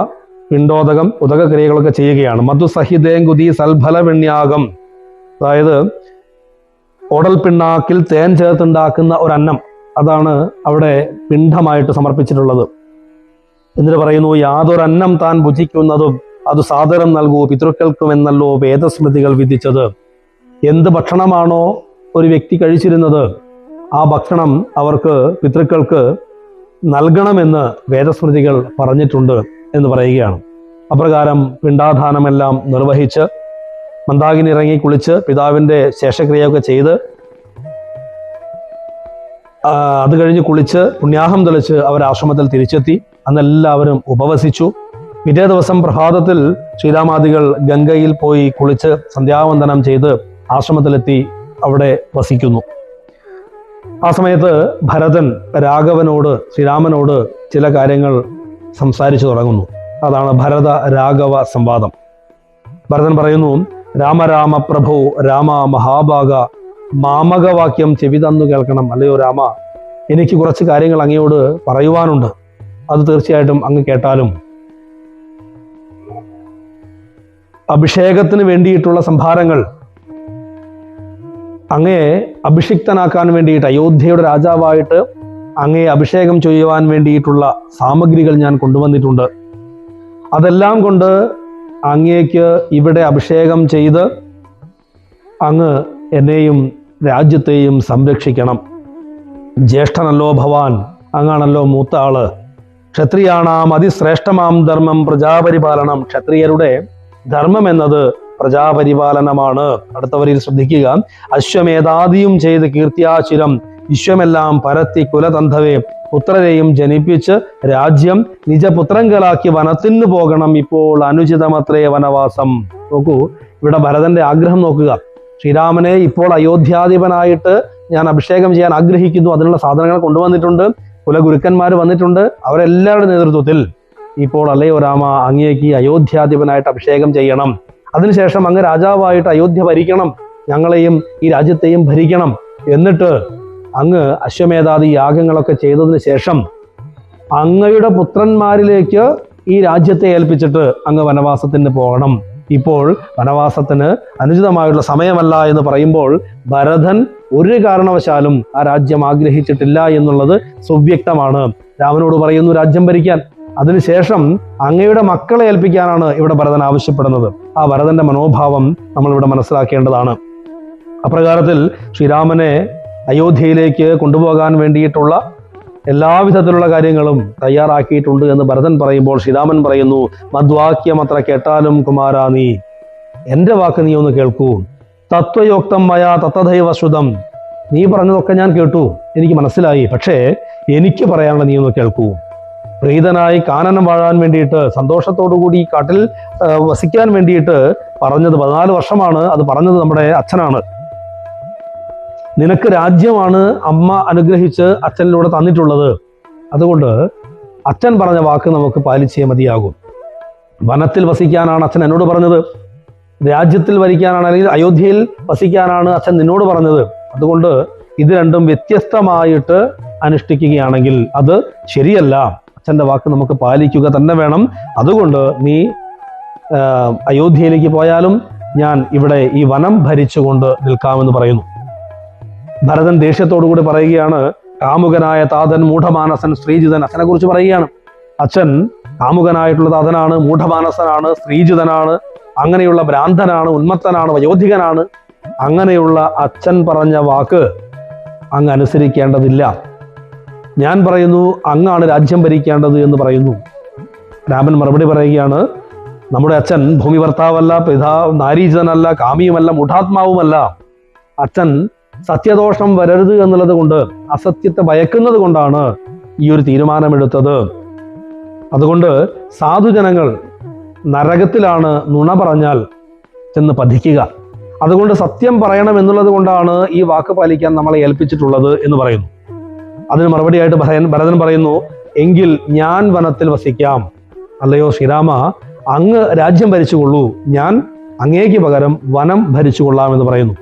പിണ്ടോദകം ഉദകക്രിയകളൊക്കെ ചെയ്യുകയാണ്. മധുസഹിതേങ്കുതി സൽഫലവിണ്യാകം, അതായത് ഓടൽ പിണ്ണാക്കിൽ തേൻ ചേർത്തുണ്ടാക്കുന്ന ഒരന്നം, അതാണ് അവിടെ പിണ്ഡമായിട്ട് സമർപ്പിച്ചിട്ടുള്ളത്. എന്നിട്ട് പറയുന്നു, യാതൊരന്നം താൻ ഭുജിക്കുന്നതും അത് സാദരം നൽകൂ പിതൃക്കൾക്കുമെന്നല്ലോ വേദസ്മൃതികൾ വിധിച്ചത്. എന്ത് ഭക്ഷണമാണോ ഒരു വ്യക്തി കഴിച്ചിരുന്നത്, ആ ഭക്ഷണം അവർക്ക് പിതൃക്കൾക്ക് നൽകണമെന്ന് വേദസ്മൃതികൾ പറഞ്ഞിട്ടുണ്ട് എന്ന് പറയുകയാണ്. അപ്രകാരം പിണ്ടാധാനമെല്ലാം നിർവഹിച്ച് മന്ദാകിനി ഇറങ്ങി കുളിച്ച് പിതാവിൻ്റെ ശേഷക്രിയയൊക്കെ ചെയ്ത് അത് കഴിഞ്ഞ് കുളിച്ച് പുണ്യാഹം തെളിച്ച് അവർ ആശ്രമത്തിൽ തിരിച്ചെത്തി. അന്നെല്ലാവരും ഉപവസിച്ചു. പിറ്റേ ദിവസം പ്രഭാതത്തിൽ ശ്രീരാമാദികൾ ഗംഗയിൽ പോയി കുളിച്ച് സന്ധ്യാവന്ദനം ചെയ്ത് ആശ്രമത്തിലെത്തി അവിടെ വസിക്കുന്നു. ആ സമയത്ത് ഭരതൻ രാഘവനോട് ശ്രീരാമനോട് ചില കാര്യങ്ങൾ സംസാരിച്ചു തുടങ്ങുന്നു. അതാണ് ഭരത രാഘവ സംവാദം. ഭരതൻ പറയുന്നു, രാമ പ്രഭു രാമ മഹാഭാഗ, മാമകവാക്യം ചെവി തന്നു കേൾക്കണം. അല്ലയോ രാമ, എനിക്ക് കുറച്ച് കാര്യങ്ങൾ അങ്ങയോട് പറയുവാനുണ്ട്, അത് തീർച്ചയായിട്ടും അങ്ങ് കേട്ടാലും. അഭിഷേകത്തിന് വേണ്ടിയിട്ടുള്ള സംഭാരങ്ങൾ, അങ്ങയെ അഭിഷിക്തനാക്കാൻ വേണ്ടിയിട്ട്, അയോധ്യയുടെ രാജാവായിട്ട് അങ്ങയെ അഭിഷേകം ചെയ്യുവാൻ വേണ്ടിയിട്ടുള്ള സാമഗ്രികൾ ഞാൻ കൊണ്ടുവന്നിട്ടുണ്ട്. അതെല്ലാം കൊണ്ട് അങ്ങേക്ക് ഇവിടെ അഭിഷേകം ചെയ്ത് അങ്ങ് എന്നെയും രാജ്യത്തെയും സംരക്ഷിക്കണം. ജ്യേഷ്ഠനല്ലോ ഭവാൻ, അങ്ങാണല്ലോ മൂത്ത ആള്. ക്ഷത്രിയാണാം അതിശ്രേഷ്ഠമാം ധർമ്മം പ്രജാപരിപാലനം. ക്ഷത്രിയരുടെ ധർമ്മം എന്നത് പ്രജാപരിപാലനമാണ്. അടുത്ത വരിയിൽ ശ്രദ്ധിക്കുക. അശ്വമേധാദിയും ചെയ്ത് കീർത്തിയാചിരം വിശ്വമെല്ലാം പരത്തി കുലതന്ധവേ പുത്രരെയും ജനിപ്പിച്ച് രാജ്യം നിജപുത്രങ്കലാക്കി വനത്തിനു പോകണം, ഇപ്പോൾ അനുചിതമത്രേ വനവാസം. നോക്കൂ, ഇവിടെ ഭരതന്റെ ആഗ്രഹം നോക്കുക. ശ്രീരാമനെ ഇപ്പോൾ അയോധ്യാധിപനായിട്ട് ഞാൻ അഭിഷേകം ചെയ്യാൻ ആഗ്രഹിക്കുന്നു. അതിനുള്ള സാധനങ്ങൾ കൊണ്ടുവന്നിട്ടുണ്ട്. കുലഗുരുക്കന്മാർ വന്നിട്ടുണ്ട്. അവരെല്ലാവരുടെ നേതൃത്വത്തിൽ ഇപ്പോൾ അല്ലയോ രാമ, അങ്ങേക്ക് അയോധ്യാധിപനായിട്ട് അഭിഷേകം ചെയ്യണം. അതിനുശേഷം അങ്ങ് രാജാവായിട്ട് അയോധ്യ ഭരിക്കണം, ഞങ്ങളെയും ഈ രാജ്യത്തെയും ഭരിക്കണം. എന്നിട്ട് അങ്ങ് അശ്വമേധാദി യാഗങ്ങളൊക്കെ ചെയ്തതിന് ശേഷം അങ്ങയുടെ പുത്രന്മാരിലേക്ക് ഈ രാജ്യത്തെ ഏൽപ്പിച്ചിട്ട് അങ്ങ് വനവാസത്തിന് പോകണം. ഇപ്പോൾ വനവാസത്തിന് അനുചിതമായുള്ള സമയമല്ല എന്ന് പറയുമ്പോൾ ഭരതൻ ഒരു കാരണവശാലും ആ രാജ്യം ആഗ്രഹിച്ചിട്ടില്ല എന്നുള്ളത് സുവ്യക്തമാണ്. രാമനോട് പറയുന്നു രാജ്യം ഭരിക്കാൻ. അതിനുശേഷം അങ്ങയുടെ മക്കളെ ഏൽപ്പിക്കാനാണ് ഇവിടെ ഭരതൻ ആവശ്യപ്പെടുന്നത്. ആ ഭരതന്റെ മനോഭാവം നമ്മൾ ഇവിടെ മനസ്സിലാക്കേണ്ടതാണ്. അപ്രകാരത്തിൽ ശ്രീരാമനെ അയോധ്യയിലേക്ക് കൊണ്ടുപോകാൻ വേണ്ടിയിട്ടുള്ള എല്ലാവിധത്തിലുള്ള കാര്യങ്ങളും തയ്യാറാക്കിയിട്ടുണ്ട് എന്ന് ഭരതൻ പറയുമ്പോൾ ശ്രീരാമൻ പറയുന്നു, മദ്വാക്യമത്ര കേട്ടാലും കുമാരാ, നീ എൻ്റെ വാക്ക് നീ ഒന്ന് കേൾക്കൂ. തത്വയോക്തം മയാ തത്തദൈവ ശ്രുതം. നീ പറഞ്ഞതൊക്കെ ഞാൻ കേട്ടു, എനിക്ക് മനസ്സിലായി. പക്ഷേ എനിക്ക് പറയാനുള്ള നീ ഒന്ന് കേൾക്കൂ. പ്രീതനായി കാനനം വാഴാൻ വേണ്ടിയിട്ട്, സന്തോഷത്തോടുകൂടി കാട്ടിൽ വസിക്കാൻ വേണ്ടിയിട്ട് പറഞ്ഞത് 14 വർഷമാണ്. അത് പറഞ്ഞത് നമ്മുടെ അച്ഛനാണ്. നിനക്ക് രാജ്യമാണ് അമ്മ അനുഗ്രഹിച്ച് അച്ഛനിലൂടെ തന്നിട്ടുള്ളത്. അതുകൊണ്ട് അച്ഛൻ പറഞ്ഞ വാക്ക് നമുക്ക് പാലിച്ചേ മതിയാകും. വനത്തിൽ വസിക്കാനാണ് അച്ഛൻ എന്നോട് പറഞ്ഞത്. രാജ്യത്തിൽ വരിക്കാനാണ്, അല്ലെങ്കിൽ അയോധ്യയിൽ വസിക്കാനാണ് അച്ഛൻ നിന്നോട് പറഞ്ഞത്. അതുകൊണ്ട് ഇത് രണ്ടും വ്യത്യസ്തമായിട്ട് അനുഷ്ഠിക്കുകയാണെങ്കിൽ അത് ശരിയല്ല. അച്ഛൻ്റെ വാക്ക് നമുക്ക് പാലിക്കുക തന്നെ വേണം. അതുകൊണ്ട് നീ അയോധ്യയിലേക്ക് പോയാലും ഞാൻ ഇവിടെ ഈ വനം ഭരിച്ചുകൊണ്ട് നിൽക്കാമെന്ന് പറയുന്നു. ഭരതൻ ദേഷ്യത്തോടുകൂടി പറയുകയാണ്, കാമുകനായ താതൻ മൂഢമാനസൻ ശ്രീജിതൻ. അച്ഛനെ കുറിച്ച് പറയുകയാണ്. അച്ഛൻ കാമുകനായിട്ടുള്ള താതനാണ്, മൂഢമാനസനാണ്, ശ്രീജിതനാണ്, അങ്ങനെയുള്ള ഭ്രാന്തനാണ്, ഉന്മത്തനാണ്, വയോധികനാണ്. അങ്ങനെയുള്ള അച്ഛൻ പറഞ്ഞ വാക്ക് അങ്ങ് അനുസരിക്കേണ്ടതില്ല. ഞാൻ പറയുന്നു അങ്ങാണ് രാജ്യം ഭരിക്കേണ്ടത് എന്ന് പറയുന്നു. രാമൻ മറുപടി പറയുകയാണ്, നമ്മുടെ അച്ഛൻ ഭൂമി ഭർത്താവല്ല, നാരീജിതനല്ല, കാമിയുമല്ല, മൂഢാത്മാവുമല്ല. അച്ഛൻ സത്യദോഷം വരരുത് എന്നുള്ളത് കൊണ്ട്, അസത്യത്തെ ഭയക്കുന്നത് കൊണ്ടാണ് ഈ ഒരു തീരുമാനമെടുത്തത്. അതുകൊണ്ട് സാധുജനങ്ങൾ നരകത്തിലാണ് നുണ പറഞ്ഞാൽ ചെന്ന് പതിക്കുക. അതുകൊണ്ട് സത്യം പറയണം എന്നുള്ളത് കൊണ്ടാണ് ഈ വാക്ക് പാലിക്കാൻ നമ്മളെ ഏൽപ്പിച്ചിട്ടുള്ളത് എന്ന് പറയുന്നു. അതിന് മറുപടിയായിട്ട് ഭരതൻ പറയുന്നു, എങ്കിൽ ഞാൻ വനത്തിൽ വസിക്കാം. അല്ലയോ ശ്രീരാമ, അങ്ങ് രാജ്യം ഭരിച്ചുകൊള്ളൂ, ഞാൻ അങ്ങേക്ക് പകരം വനം ഭരിച്ചുകൊള്ളാം എന്ന് പറയുന്നു.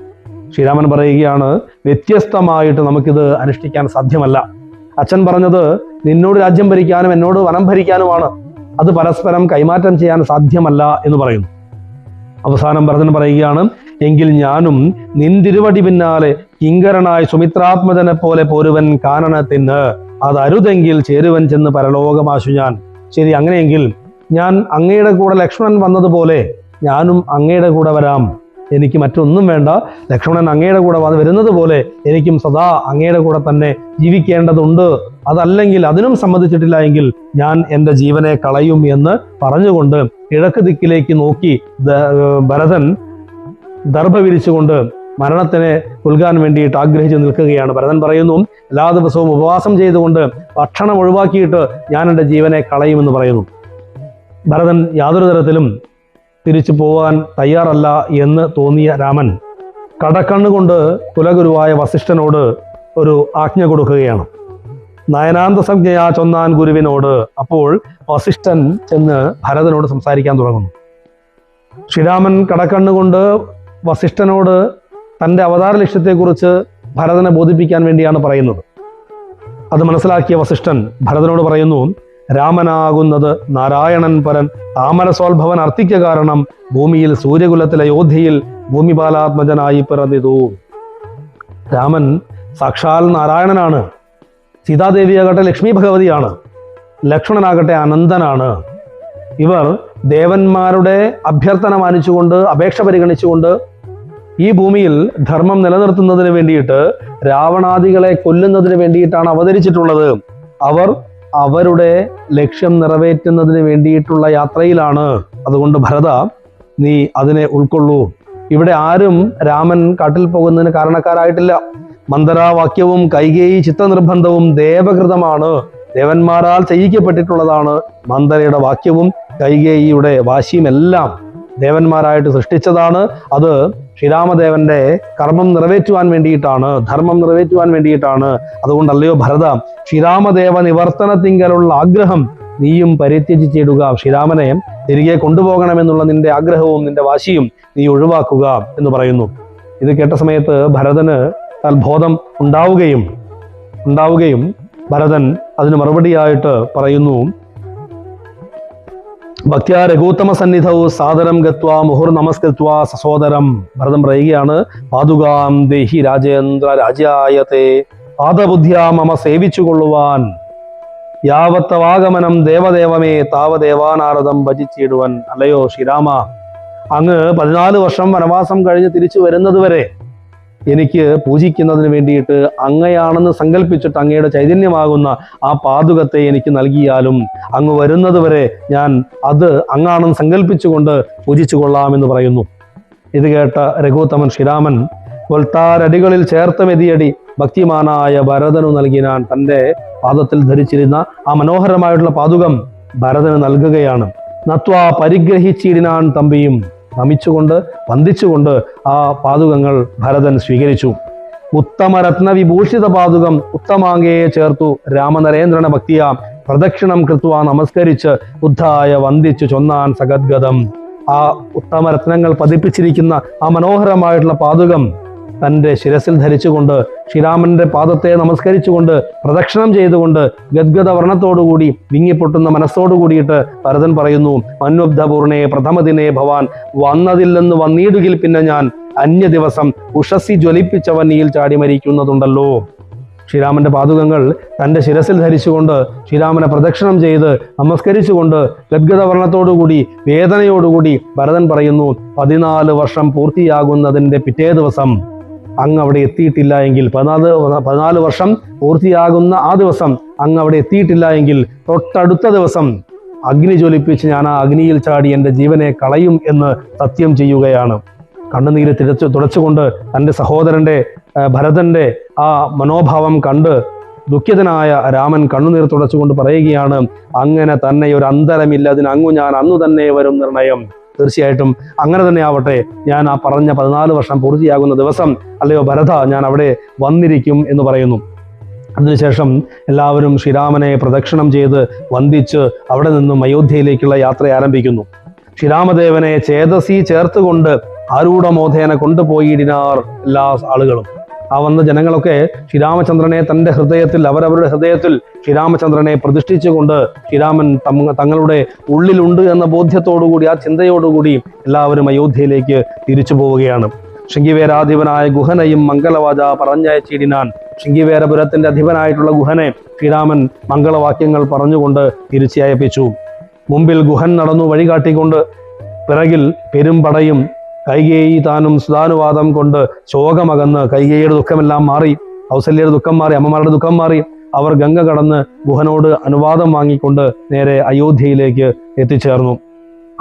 ശ്രീരാമൻ പറയുകയാണ്, വ്യത്യസ്തമായിട്ട് നമുക്കിത് അനുഷ്ഠിക്കാൻ സാധ്യമല്ല. അച്ഛൻ പറഞ്ഞത് നിന്നോട് രാജ്യം ഭരിക്കാനും എന്നോട് വനം ഭരിക്കാനുമാണ്. അത് പരസ്പരം കൈമാറ്റം ചെയ്യാൻ സാധ്യമല്ല എന്ന് പറയുന്നു. അവസാനം ഭരതൻ പറയുകയാണ്, എങ്കിൽ ഞാനും നിന്തിരുവടി പിന്നാലെ കിങ്കരനായി സുമിത്രാത്മജനെ പോലെ പോരുവൻ കാനനത്തിന്, അതരുതെങ്കിൽ ചേരുവൻ ചെന്ന് പരലോകമാശു ഞാൻ. ശരി, അങ്ങനെയെങ്കിൽ ഞാൻ അങ്ങയുടെ കൂടെ ലക്ഷ്മണൻ വന്നതുപോലെ ഞാനും അങ്ങയുടെ കൂടെ വരാം. എനിക്ക് മറ്റൊന്നും വേണ്ട. ലക്ഷ്മണൻ അങ്ങയുടെ കൂടെ വരുന്നത് പോലെ എനിക്കും സദാ അങ്ങയുടെ കൂടെ തന്നെ ജീവിക്കേണ്ടതുണ്ട്. അതല്ലെങ്കിൽ, അതിനും സമ്മതിച്ചിട്ടില്ല എങ്കിൽ ഞാൻ എൻ്റെ ജീവനെ കളയും എന്ന് പറഞ്ഞുകൊണ്ട് കിഴക്ക് ദിക്കിലേക്ക് നോക്കി ഭരതൻ ദർഭ വിരിച്ചുകൊണ്ട് മരണത്തിനെ കൊൽകാൻ വേണ്ടിയിട്ട് ആഗ്രഹിച്ച് നിൽക്കുകയാണ്. ഭരതൻ പറയുന്നു, എല്ലാ ദിവസവും ഉപവാസം ചെയ്തുകൊണ്ട് ഭക്ഷണം ഒഴിവാക്കിയിട്ട് ഞാൻ എൻ്റെ ജീവനെ കളയുമെന്ന് പറയുന്നു. ഭരതൻ യാതൊരു തരത്തിലും തിരിച്ചു പോകാൻ തയ്യാറല്ല എന്ന് തോന്നിയ രാമൻ കടക്കണ്ണുകൊണ്ട് കുലഗുരുവായ വസിഷ്ഠനോട് ഒരു ആജ്ഞ കൊടുക്കുകയാണ്. നയനാന്ത സംജ്ഞയാ ചൊന്നാൻ ഗുരുവിനോട്. അപ്പോൾ വസിഷ്ഠൻ ചെന്ന് ഭരതനോട് സംസാരിക്കാൻ തുടങ്ങുന്നു. ശ്രീരാമൻ കടക്കണ്ണുകൊണ്ട് വസിഷ്ഠനോട് തൻ്റെ അവതാര ലക്ഷ്യത്തെക്കുറിച്ച് ഭരതനെ ബോധിപ്പിക്കാൻ വേണ്ടിയാണ് പറയുന്നത്. അത് മനസ്സിലാക്കിയ വസിഷ്ഠൻ ഭരതനോട് പറയുന്നു, രാമനാകുന്നത് നാരായണൻ പരൻ താമരസോത്ഭവൻ അർത്ഥിക്ക കാരണം ഭൂമിയിൽ സൂര്യകുലത്തിലെ അയോധ്യയിൽ ഭൂമിപാലാത്മജനായി പിറന്നിതു. രാമൻ സാക്ഷാൽ നാരായണനാണ്. സീതാദേവിയാകട്ടെ ലക്ഷ്മി ഭഗവതിയാണ്. ലക്ഷ്മണനാകട്ടെ അനന്തനാണ്. ഇവർ ദേവന്മാരുടെ അഭ്യർത്ഥന മാനിച്ചുകൊണ്ട്, അപേക്ഷ പരിഗണിച്ചുകൊണ്ട് ഈ ഭൂമിയിൽ ധർമ്മം നിലനിർത്തുന്നതിന് വേണ്ടിയിട്ട് രാവണാദികളെ കൊല്ലുന്നതിന് വേണ്ടിയിട്ടാണ് അവതരിച്ചിട്ടുള്ളത്. അവർ അവരുടെ ലക്ഷ്യം നിറവേറ്റുന്നതിന് വേണ്ടിയിട്ടുള്ള യാത്രയിലാണ്. അതുകൊണ്ട് ഭരത, നീ അതിനെ ഉൾക്കൊള്ളൂ. ഇവിടെ ആരും രാമൻ കാട്ടിൽ പോകുന്നതിന് കാരണക്കാരായിട്ടില്ല. മന്ദരാവാക്യവും കൈകേയി ചിത്തനിർബന്ധവും ദേവകൃതമാണ്. ദേവന്മാരാൽ ചെയ്യിക്കപ്പെട്ടിട്ടുള്ളതാണ് മന്ദരയുടെ വാക്യവും കൈകേയിയുടെ വാശിയും എല്ലാം ദേവന്മാരായിട്ട് സൃഷ്ടിച്ചതാണ്. അത് ശ്രീരാമദേവന്റെ കർമ്മം നിറവേറ്റുവാൻ വേണ്ടിയിട്ടാണ്, ധർമ്മം നിറവേറ്റുവാൻ വേണ്ടിയിട്ടാണ്. അതുകൊണ്ടല്ലയോ ഭരത, ശ്രീരാമദേവ നിവർത്തനത്തിങ്കലുള്ള ആഗ്രഹം നീയും പരിത്യജിച്ചിടുക. ശ്രീരാമനെ തിരികെ കൊണ്ടുപോകണമെന്നുള്ള നിന്റെ ആഗ്രഹവും നിന്റെ വാശിയും നീ ഒഴിവാക്കുക എന്ന് പറയുന്നു. ഇത് കേട്ട സമയത്ത് ഭരതന് ബോധം ഉണ്ടാവുകയും ഭരതൻ അതിന് മറുപടിയായിട്ട് പറയുന്നു, ഭക്ത്യാ രഘൂത്തമ സന്നിധൗ സാദരം ഗത്വാ മുഹുർ നമസ്കൃത്വാ സസോദരം. ഭരതൻ പറയുകയാണ്, പാതുകാം ദേഹി രാജേന്ദ്ര രാജ്യായത്തെ, പാദബുദ്ധ്യാ മമ സേവിച്ചു കൊള്ളുവാൻ യാവത്തവാഗമനം ദേവദേവമേ താവദേവാനാരദം ഭജിച്ചിടുവൻ. അല്ലയോ ശ്രീരാമ, അങ്ങ് 14 വർഷം വനവാസം കഴിഞ്ഞ് തിരിച്ചു വരുന്നത് വരെ എനിക്ക് പൂജിക്കുന്നതിന് വേണ്ടിയിട്ട് അങ്ങയാണെന്ന് സങ്കല്പിച്ചിട്ട് അങ്ങയുടെ ചൈതന്യമാകുന്ന ആ പാതുകത്തെ എനിക്ക് നൽകിയാലും അങ്ങ് വരുന്നത് വരെ ഞാൻ അത് അങ്ങാണെന്ന് സങ്കല്പിച്ചുകൊണ്ട് പൂജിച്ചു കൊള്ളാമെന്ന് പറയുന്നു. ഇത് കേട്ട രഘുത്തമൻ ശ്രീരാമൻ വൽത്താരടികളിൽ ചേർത്ത മെതിയടി ഭക്തിമാനായ ഭരതനു നൽകിനാൻ. തൻ്റെ പാദത്തിൽ ധരിച്ചിരുന്ന ആ മനോഹരമായിട്ടുള്ള പാതുകം ഭരതന് നൽകുകയാണ്. നത്വാ പരിഗ്രഹിച്ചിടിനാൻ തമ്പിയും. നമിച്ചുകൊണ്ട് വന്ദിച്ചുകൊണ്ട് ആ പാതുകങ്ങൾ ഭരതൻ സ്വീകരിച്ചു. ഉത്തമരത്ന വിഭൂഷിത പാതുകം ഉത്തമാംഗയെ ചേർത്തു രാമനരേന്ദ്രന ഭക്തിയ പ്രദക്ഷിണം കൃത്വ നമസ്കരിച്ച് ഉദ്ധായ വന്ദിച്ചു ചൊന്നാൻ സഗദ്ഗതം. ആ ഉത്തമരത്നങ്ങൾ പതിപ്പിച്ചിരിക്കുന്ന ആ മനോഹരമായിട്ടുള്ള പാതുകം തൻ്റെ ശിരസിൽ ധരിച്ചുകൊണ്ട് ശ്രീരാമന്റെ പാദത്തെ നമസ്കരിച്ചുകൊണ്ട് പ്രദക്ഷിണം ചെയ്തുകൊണ്ട് ഗദ്ഗത വർണ്ണത്തോടുകൂടി വിങ്ങിപ്പൊട്ടുന്ന മനസ്സോടുകൂടിയിട്ട് ഭരതൻ പറയുന്നു, മന്വബ്ധപൂർണേ പ്രഥമദിനേ ഭവാൻ, വന്നതില്ലെന്ന് വന്നിടുകിൽ പിന്നെ ഞാൻ അന്യ ദിവസം ഉഷസ്സി ജ്വലിപ്പിച്ചവൻ നീയിൽ ചാടി മരിക്കുന്നതുണ്ടല്ലോ. ശ്രീരാമന്റെ പാതുകങ്ങൾ തൻ്റെ ശിരസിൽ ധരിച്ചുകൊണ്ട് ശ്രീരാമനെ പ്രദക്ഷിണം ചെയ്ത് നമസ്കരിച്ചുകൊണ്ട് ഗദ്ഗത വർണ്ണത്തോടുകൂടി വേദനയോടുകൂടി ഭരതൻ പറയുന്നു, 14 വർഷം പൂർത്തിയാകുന്നതിൻ്റെ പിറ്റേ ദിവസം അങ്ങ് അവിടെ എത്തിയിട്ടില്ല എങ്കിൽ, 14 വർഷം പൂർത്തിയാകുന്ന ആ ദിവസം അങ്ങ് അവിടെ എത്തിയിട്ടില്ല എങ്കിൽ തൊട്ടടുത്ത ദിവസം അഗ്നി ജ്വലിപ്പിച്ച് ഞാൻ ആ അഗ്നിയിൽ ചാടി എൻ്റെ ജീവനെ കളയും എന്ന് സത്യം ചെയ്യുകയാണ്. കണ്ണുനീര് തുടച്ചുകൊണ്ട് തൻ്റെ സഹോദരൻ്റെ ഭരതന്റെ ആ മനോഭാവം കണ്ട് ദുഃഖിതനായ രാമൻ കണ്ണുനീർ തുടച്ചുകൊണ്ട് പറയുകയാണ്, അങ്ങനെ തന്നെ ഒരു അന്തരമില്ല, അതിന് ഞാൻ അന്നു തന്നെ വരും നിർണയം. തീർച്ചയായിട്ടും അങ്ങനെ തന്നെ ആവട്ടെ. ഞാൻ ആ പറഞ്ഞ 14 വർഷം പൂർത്തിയാകുന്ന ദിവസം അല്ലയോ ഭരത, ഞാൻ അവിടെ വന്നിരിക്കും എന്ന് പറയുന്നു. അതിനുശേഷം എല്ലാവരും ശ്രീരാമനെ പ്രദക്ഷിണം ചെയ്ത് വന്ദിച്ച് അവിടെ നിന്നും അയോധ്യയിലേക്കുള്ള യാത്ര ആരംഭിക്കുന്നു. ശ്രീരാമദേവനെ ചേതസി ചേർത്തുകൊണ്ട് ആരൂഢമോധേന കൊണ്ടുപോയിടിനാർ എല്ലാ ആളുകളും. ആ വന്ന ജനങ്ങളൊക്കെ ശ്രീരാമചന്ദ്രനെ തൻ്റെ ഹൃദയത്തിൽ, അവരവരുടെ ഹൃദയത്തിൽ ശ്രീരാമചന്ദ്രനെ പ്രതിഷ്ഠിച്ചുകൊണ്ട് ശ്രീരാമൻ തങ്ങളുടെ ഉള്ളിലുണ്ട് എന്ന ബോധ്യത്തോടുകൂടി, ആ ചിന്തയോടുകൂടി എല്ലാവരും അയോധ്യയിലേക്ക് തിരിച്ചു പോവുകയാണ്. ശൃംഗിവേരാധിപനായ ഗുഹനെയും മംഗളവാച പറഞ്ഞയച്ചിടിനാൻ. ശൃംഗിവേരപുരത്തിന്റെ അധിപനായിട്ടുള്ള ഗുഹനെ ശ്രീരാമൻ മംഗളവാക്യങ്ങൾ പറഞ്ഞുകൊണ്ട് തിരിച്ചയപ്പിച്ചു. മുമ്പിൽ ഗുഹൻ നടന്നു വഴികാട്ടിക്കൊണ്ട്, പിറകിൽ പെരുമ്പടയും കൈകേയി താനും സുധാനുവാദം കൊണ്ട് ശോകമകന്ന് കൈകേയിയുടെ ദുഃഖമെല്ലാം മാറി, കൗസല്യയുടെ ദുഃഖം മാറി, അമ്മമാരുടെ ദുഃഖം മാറി. അവർ ഗംഗ കടന്ന് ഗുഹനോട് അനുവാദം വാങ്ങിക്കൊണ്ട് നേരെ അയോധ്യയിലേക്ക് എത്തിച്ചേർന്നു.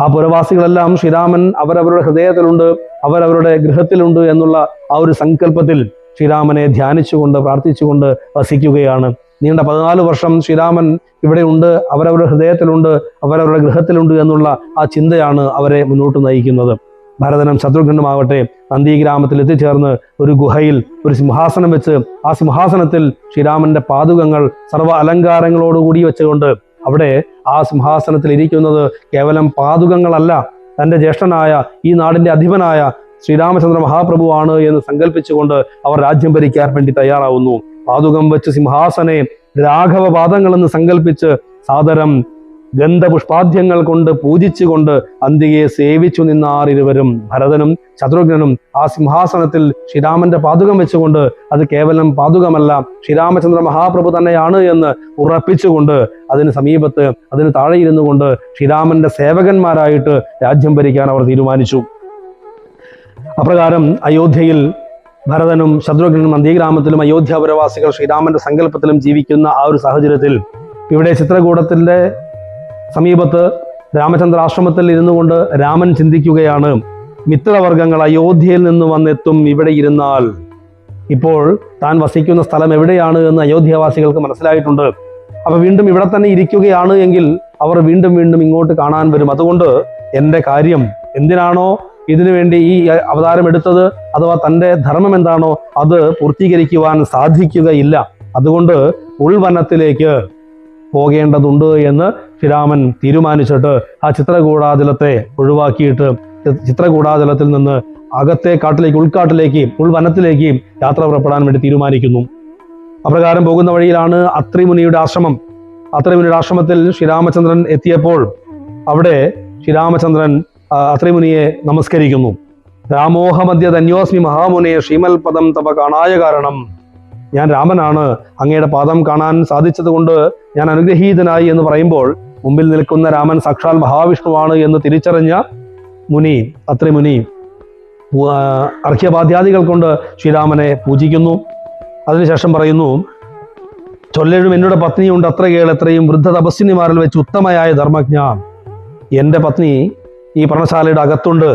ആ പുരവാസികളെല്ലാം ശ്രീരാമൻ അവരവരുടെ ഹൃദയത്തിലുണ്ട്, അവരവരുടെ ഗൃഹത്തിലുണ്ട് എന്നുള്ള ആ ഒരു സങ്കല്പത്തിൽ ശ്രീരാമനെ ധ്യാനിച്ചുകൊണ്ട് പ്രാർത്ഥിച്ചുകൊണ്ട് വസിക്കുകയാണ്. നീണ്ട 14 വർഷം ശ്രീരാമൻ ഇവിടെ ഉണ്ട്, അവരവരുടെ ഹൃദയത്തിലുണ്ട്, അവരവരുടെ ഗൃഹത്തിലുണ്ട് എന്നുള്ള ആ ചിന്തയാണ് അവരെ മുന്നോട്ട് നയിക്കുന്നത്. ഭരതനും ശത്രുഘ്നുമാവട്ടെ നന്ദിഗ്രാമത്തിൽ എത്തിച്ചേർന്ന് ഒരു ഗുഹയിൽ ഒരു സിംഹാസനം വെച്ച് ആ സിംഹാസനത്തിൽ ശ്രീരാമന്റെ പാതുകങ്ങൾ സർവ്വ അലങ്കാരങ്ങളോടുകൂടി വെച്ചുകൊണ്ട് അവിടെ ആ സിംഹാസനത്തിൽ ഇരിക്കുന്നത് കേവലം പാതുകങ്ങളല്ല, തൻ്റെ ജ്യേഷ്ഠനായ ഈ നാടിൻ്റെ അധിപനായ ശ്രീരാമചന്ദ്ര മഹാപ്രഭുവാണ് എന്ന് സങ്കല്പിച്ചുകൊണ്ട് അവർ രാജ്യം ഭരിക്കാൻ വേണ്ടി തയ്യാറാവുന്നു. പാതുകം വെച്ച് സിംഹാസനെ രാഘവപാദങ്ങളെന്ന് സങ്കല്പിച്ച് സാദരം ഗന്ധപുഷ്പാദ്യങ്ങൾ കൊണ്ട് പൂജിച്ചുകൊണ്ട് അന്തികെ സേവിച്ചു നിന്നാർ ഇരുവരും. ഭരതനും ശത്രുഘ്നും ആ സിംഹാസനത്തിൽ ശ്രീരാമന്റെ പാതുകം വെച്ചുകൊണ്ട് അത് കേവലം പാതുകമല്ല, ശ്രീരാമചന്ദ്ര മഹാപ്രഭു തന്നെയാണ് എന്ന് ഉറപ്പിച്ചുകൊണ്ട് അതിന് സമീപത്ത്, അതിന് താഴെ ഇരുന്നു കൊണ്ട് ശ്രീരാമന്റെ സേവകന്മാരായിട്ട് രാജ്യം ഭരിക്കാൻ അവർ തീരുമാനിച്ചു. അപ്രകാരം അയോധ്യയിൽ ഭരതനും ശത്രുഘ്നും നന്ദിഗ്രാമത്തിലും അയോധ്യാപുരവാസികൾ ശ്രീരാമന്റെ സങ്കല്പത്തിലും ജീവിക്കുന്ന ആ ഒരു സാഹചര്യത്തിൽ ഇവിടെ ചിത്രകൂടത്തിന്റെ സമീപത്ത് രാമചന്ദ്രാശ്രമത്തിൽ ഇരുന്നു കൊണ്ട് രാമൻ ചിന്തിക്കുകയാണ്, മിത്രവർഗങ്ങൾ അയോധ്യയിൽ നിന്ന് വന്നെത്തും ഇവിടെ ഇരുന്നാൽ. ഇപ്പോൾ താൻ വസിക്കുന്ന സ്ഥലം എവിടെയാണ് എന്ന് അയോധ്യാവാസികൾക്ക് മനസ്സിലായിട്ടുണ്ട്. അപ്പൊ വീണ്ടും ഇവിടെ തന്നെ ഇരിക്കുകയാണ് എങ്കിൽ അവർ വീണ്ടും വീണ്ടും ഇങ്ങോട്ട് കാണാൻ വരും. അതുകൊണ്ട് എൻ്റെ കാര്യം എന്തിനാണോ ഇതിനു വേണ്ടി ഈ അവതാരം എടുത്തത്, അഥവാ തൻ്റെ ധർമ്മം എന്താണോ അത് പൂർത്തീകരിക്കുവാൻ സാധിക്കുകയില്ല. അതുകൊണ്ട് ഉൾവനത്തിലേക്ക് പോകേണ്ടതുണ്ട് എന്ന് ശ്രീരാമൻ തീരുമാനിച്ചിട്ട് ആ ചിത്രകൂടാചലത്തെ ഒഴിവാക്കിയിട്ട് ചിത്രകൂടാചലത്തിൽ നിന്ന് അകത്തെ കാട്ടിലേക്ക്, ഉൾക്കാട്ടിലേക്ക്, ഉൾവനത്തിലേക്ക് യാത്ര പുറപ്പെടാൻ വേണ്ടി തീരുമാനിക്കുന്നു. അപ്രകാരം പോകുന്ന വഴിയിലാണ് അത്രിമുനിയുടെ ആശ്രമം. അത്രിമുനിയുടെ ആശ്രമത്തിൽ ശ്രീരാമചന്ദ്രൻ എത്തിയപ്പോൾ അവിടെ ശ്രീരാമചന്ദ്രൻ അത്രിമുനിയെ നമസ്കരിക്കുന്നു. രാമോഹമദ്യ ധന്യോസ്മി മഹാമുനെ ശ്രീമൽ പദം തപ കാണായ കാരണം. ഞാൻ രാമനാണ്, അങ്ങയുടെ പാദം കാണാൻ സാധിച്ചത് കൊണ്ട് ഞാൻ അനുഗ്രഹീതനായി എന്ന് പറയുമ്പോൾ മുമ്പിൽ നിൽക്കുന്ന രാമൻ സാക്ഷാൽ മഹാവിഷ്ണുവാണ് എന്ന് തിരിച്ചറിഞ്ഞ മുനി, അത്രിമുനി അർഘ്യപാദ്യാദികൾ കൊണ്ട് ശ്രീരാമനെ പൂജിക്കുന്നു. അതിനുശേഷം പറയുന്നു, ചൊല്ലേഴും എന്നോട് പത്നിയുണ്ട് അത്ര കേൾ എത്രയും വൃദ്ധ തപസ്വിനിമാരിൽ വെച്ച് ഉത്തമയായ ധർമ്മജ്ഞ. എൻ്റെ പത്നി ഈ പർണശാലയുടെ അകത്തുണ്ട്.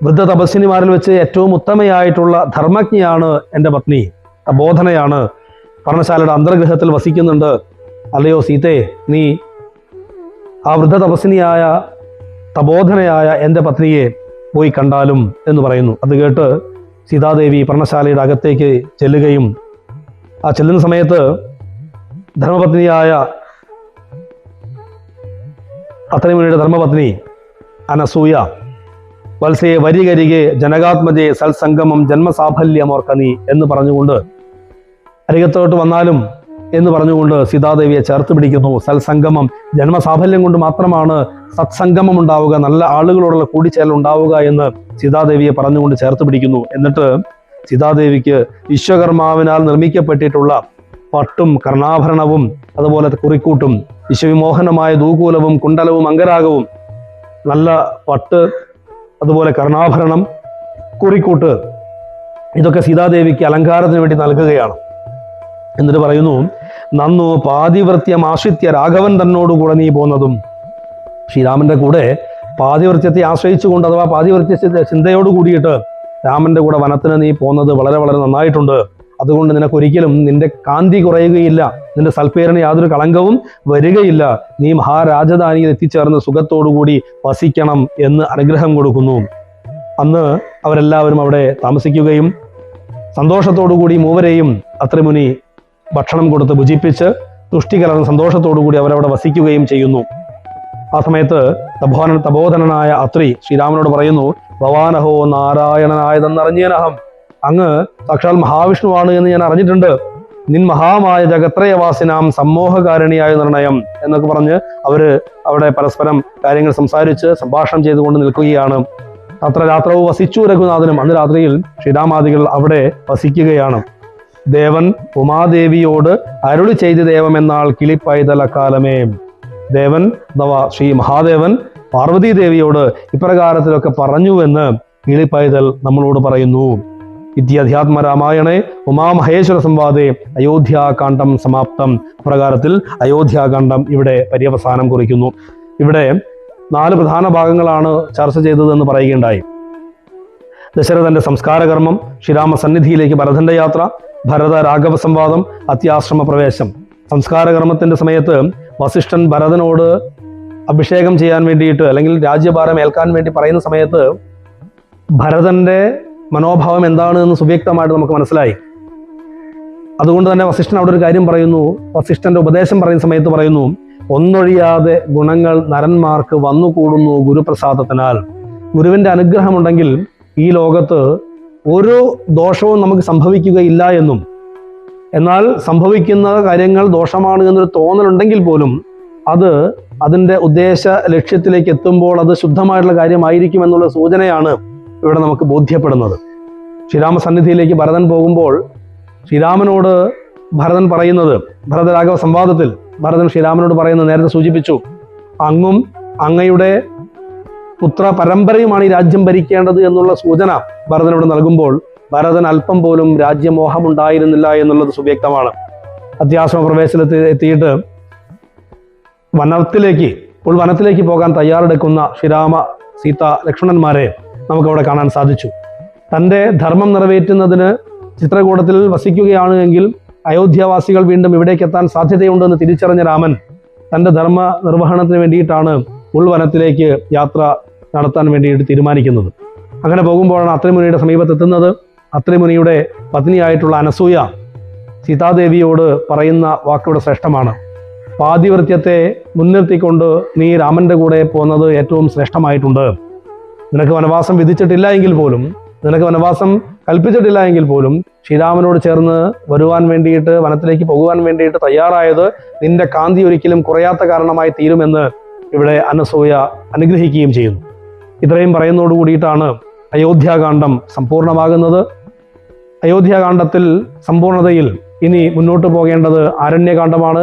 വൃദ്ധ തപസ്വിനിമാരിൽ വെച്ച് ഏറ്റവും ഉത്തമയായിട്ടുള്ള ധർമ്മജ്ഞയാണ് എൻ്റെ പത്നി, ബോധനയാണ്, പർണശാലയുടെ അന്തർഗൃഹത്തിൽ വസിക്കുന്നുണ്ട്. അല്ലയോ സീതേ, നീ ആ വൃദ്ധ തപസ്വിനിയായ തപോധനയായ എൻ്റെ പത്നിയെ പോയി കണ്ടാലും എന്ന് പറയുന്നു. അത് കേട്ട് സീതാദേവി പർണശാലയുടെ അകത്തേക്ക് ചെല്ലുകയും ആ ചെല്ലുന്ന സമയത്ത് ധർമ്മപത്നിയായ അത്രിമുനിയുടെ ധർമ്മപത്നി അനസൂയ വത്സേ വരികരികെ ജനകാത്മജയെ സൽസംഗമം ജന്മസാഫല്യമോർക്കനീ എന്ന് പറഞ്ഞുകൊണ്ട് അരികത്തോട്ട് വന്നാലും എന്ന് പറഞ്ഞുകൊണ്ട് സീതാദേവിയെ ചേർത്ത് പിടിക്കുന്നു. സൽസംഗമം, ജന്മസാഫല്യം കൊണ്ട് മാത്രമാണ് സത്സംഗമം ഉണ്ടാവുക, നല്ല ആളുകളോടുള്ള കൂടിച്ചേരൽ ഉണ്ടാവുക എന്ന് സീതാദേവിയെ പറഞ്ഞുകൊണ്ട് ചേർത്ത് പിടിക്കുന്നു. എന്നിട്ട് സീതാദേവിക്ക് വിശ്വകർമാവിനാൽ നിർമ്മിക്കപ്പെട്ടിട്ടുള്ള പട്ടും കർണാഭരണവും അതുപോലെ കുറിക്കൂട്ടും വിശ്വവിമോഹനമായ ദൂകൂലവും കുണ്ടലവും അംഗരാഗവും, നല്ല പട്ട്, അതുപോലെ കർണാഭരണം, കുറിക്കൂട്ട്, ഇതൊക്കെ സീതാദേവിക്ക് അലങ്കാരത്തിന് വേണ്ടി നൽകുകയാണ്. എന്നിട്ട് പറയുന്നു, നന്നു പാതിവൃത്യം ആശ്രിത്യ രാഘവൻ തന്നോടുകൂടെ നീ പോന്നതും. ശ്രീരാമന്റെ കൂടെ പാതിവൃത്യത്തെ ആശ്രയിച്ചുകൊണ്ട് അഥവാ പാതിവൃത്യ ചിന്തയോട് കൂടിയിട്ട് രാമന്റെ കൂടെ വനത്തിന് നീ പോന്നത് വളരെ വളരെ നന്നായിട്ടുണ്ട്. അതുകൊണ്ട് നിനക്കൊരിക്കലും നിന്റെ കാന്തി കുറയുകയില്ല, നിന്റെ സൽപ്പേരിന് യാതൊരു കളങ്കവും വരികയില്ല. നീ മഹാരാജധാനിയിൽ എത്തിച്ചേർന്ന് സുഖത്തോടുകൂടി വസിക്കണം എന്ന് അനുഗ്രഹം കൊടുക്കുന്നു. അന്ന് അവരെല്ലാവരും അവിടെ താമസിക്കുകയും സന്തോഷത്തോടുകൂടി മൂവരെയും അത്രിമുനി ഭക്ഷണം കൊടുത്ത് ഭുജിപ്പിച്ച് തുഷ്ടി കലർന്ന സന്തോഷത്തോടുകൂടി അവരവിടെ വസിക്കുകയും ചെയ്യുന്നു. ആ സമയത്ത് തപോധനനായ അത്രി ശ്രീരാമനോട് പറയുന്നു, ഭവാനഹോ നാരായണനായതെന്നറിഞ്ഞേനഹം. അങ്ങ് സാക്ഷാൽ മഹാവിഷ്ണുവാണ് എന്ന് ഞാൻ അറിഞ്ഞിട്ടുണ്ട്. നിൻ മഹാമായ ജഗത്രയവാസിനാം സമ്മോഹകാരിണിയായ നിർണയം എന്നൊക്കെ പറഞ്ഞ് അവര് അവിടെ പരസ്പരം കാര്യങ്ങൾ സംസാരിച്ച് സംഭാഷണം ചെയ്തുകൊണ്ട് നിൽക്കുകയാണ്. അത്ര രാത്രവും വസിച്ചു രഘുനാഥനും. അന്ന് രാത്രിയിൽ ശ്രീരാമാദികൾ അവിടെ വസിക്കുകയാണ്. ദേവൻ ഉമാദേവിയോട് അരുളി ചെയ്ത ദേവമെന്നാൾ കിളിപ്പൈതൽ അക്കാലമേ. ദേവൻ അഥവാ ശ്രീ മഹാദേവൻ പാർവതീ ദേവിയോട് ഇപ്രകാരത്തിലൊക്കെ പറഞ്ഞുവെന്ന് കിളിപ്പൈതൽ നമ്മളോട് പറയുന്നു. ഇത്യധ്യാത്മ രാമായണേ ഉമാമഹേശ്വര സംവാദേ അയോധ്യാകാന്ഡം സമാപ്തം. അപ്രകാരത്തിൽ അയോധ്യാകാന്ഡം ഇവിടെ പര്യവസാനം കുറിക്കുന്നു. ഇവിടെ 4 പ്രധാന ഭാഗങ്ങളാണ് ചർച്ച ചെയ്തതെന്ന് പറയുകയുണ്ടായി. ദശരഥന്റെ സംസ്കാരകർമ്മം, ശ്രീരാമ സന്നിധിയിലേക്ക് ഭരതന്റെ യാത്ര, ഭരത രാഘവ സംവാദം, അത്യാശ്രമ പ്രവേശം. സംസ്കാരകർമ്മത്തിന്റെ സമയത്ത് വസിഷ്ഠൻ ഭരതനോട് അഭിഷേകം ചെയ്യാൻ വേണ്ടിയിട്ട് അല്ലെങ്കിൽ രാജ്യഭാരം ഏൽക്കാൻ വേണ്ടി പറയുന്ന സമയത്ത് ഭരതന്റെ മനോഭാവം എന്താണ് എന്ന് സുവ്യക്തമായിട്ട് നമുക്ക് മനസ്സിലായി. അതുകൊണ്ട് തന്നെ വസിഷ്ഠൻ അവിടെ ഒരു കാര്യം പറയുന്നു. വസിഷ്ഠന്റെ ഉപദേശം പറയുന്ന സമയത്ത് പറയുന്നു, ഒന്നൊഴിയാതെ ഗുണങ്ങൾ നരന്മാർക്ക് വന്നുകൂടുന്നു ഗുരുപ്രസാദത്തിനാൽ. ഗുരുവിന്റെ അനുഗ്രഹമുണ്ടെങ്കിൽ ഈ ലോകത്ത് ഒരു ദോഷവും നമുക്ക് സംഭവിക്കുകയില്ല എന്നും, എന്നാൽ സംഭവിക്കുന്ന കാര്യങ്ങൾ ദോഷമാണ് എന്നൊരു തോന്നലുണ്ടെങ്കിൽ പോലും അത് അതിൻ്റെ ഉദ്ദേശ ലക്ഷ്യത്തിലേക്ക് എത്തുമ്പോൾ അത് ശുദ്ധമായിട്ടുള്ള കാര്യമായിരിക്കും എന്നുള്ള സൂചനയാണ് ഇവിടെ നമുക്ക് ബോധ്യപ്പെടുന്നത്. ശ്രീരാമ സന്നിധിയിലേക്ക് ഭരതൻ പോകുമ്പോൾ ശ്രീരാമനോട് ഭരതൻ പറയുന്നത്, ഭരതരാഘവ സംവാദത്തിൽ ഭരതൻ ശ്രീരാമനോട് പറയുന്നത് നേരത്തെ സൂചിപ്പിച്ചു, അങ്ങും അങ്ങയുടെ പുത്ര പരമ്പരയുമാണ് ഈ രാജ്യം ഭരിക്കേണ്ടത് എന്നുള്ള സൂചന ഭരതനോട് നൽകുമ്പോൾ ഭരതൻ അല്പം പോലും രാജ്യമോഹമുണ്ടായിരുന്നില്ല എന്നുള്ളത് സുവ്യക്തമാണ്. അത്യാശ്രമ പ്രവേശനത്തിൽ എത്തിയിട്ട് വനത്തിലേക്ക് പോകാൻ തയ്യാറെടുക്കുന്ന ശ്രീരാമ സീത ലക്ഷ്മണന്മാരെ നമുക്കവിടെ കാണാൻ സാധിച്ചു. തൻ്റെ ധർമ്മം നിറവേറ്റുന്നതിന് ചിത്രകൂടത്തിൽ വസിക്കുകയാണ് എങ്കിൽ അയോധ്യാവാസികൾ വീണ്ടും ഇവിടേക്ക് എത്താൻ സാധ്യതയുണ്ടെന്ന് തിരിച്ചറിഞ്ഞ രാമൻ തൻ്റെ ധർമ്മ നിർവഹണത്തിന് വേണ്ടിയിട്ടാണ് ഉൾവനത്തിലേക്ക് യാത്ര നടത്താൻ വേണ്ടിയിട്ട് തീരുമാനിക്കുന്നത്. അങ്ങനെ പോകുമ്പോഴാണ് അത്രിമുനിയുടെ സമീപത്തെത്തുന്നത്. അത്രിമുനിയുടെ പത്നിയായിട്ടുള്ള അനസൂയ സീതാദേവിയോട് പറയുന്ന വാക്കുകളുടെ ശ്രേഷ്ഠമാണ്. പാതിവൃത്യത്തെ മുൻനിർത്തിക്കൊണ്ട് നീ രാമൻ്റെ കൂടെ പോകുന്നത് ഏറ്റവും ശ്രേഷ്ഠമായിട്ടുണ്ട്. നിനക്ക് വനവാസം വിധിച്ചിട്ടില്ല എങ്കിൽ പോലും, നിനക്ക് വനവാസം കൽപ്പിച്ചിട്ടില്ല എങ്കിൽ പോലും ശ്രീരാമനോട് ചേർന്ന് വരുവാൻ വേണ്ടിയിട്ട്, വനത്തിലേക്ക് പോകുവാൻ വേണ്ടിയിട്ട് തയ്യാറായത് നിന്റെ കാന്തി ഒരിക്കലും കുറയാത്ത കാരണമായി തീരുമെന്ന് ഇവിടെ അനസൂയ അനുഗ്രഹിക്കുകയും ചെയ്യുന്നു. ഇത്രയും പറയുന്നതോടു കൂടിയിട്ടാണ് അയോധ്യാകാന്ഡം സമ്പൂർണ്ണമാകുന്നത്. അയോധ്യാകാന്ഡത്തിൽ സമ്പൂർണതയിൽ ഇനി മുന്നോട്ട് പോകേണ്ടത് ആരണ്യകാന്ഡമാണ്.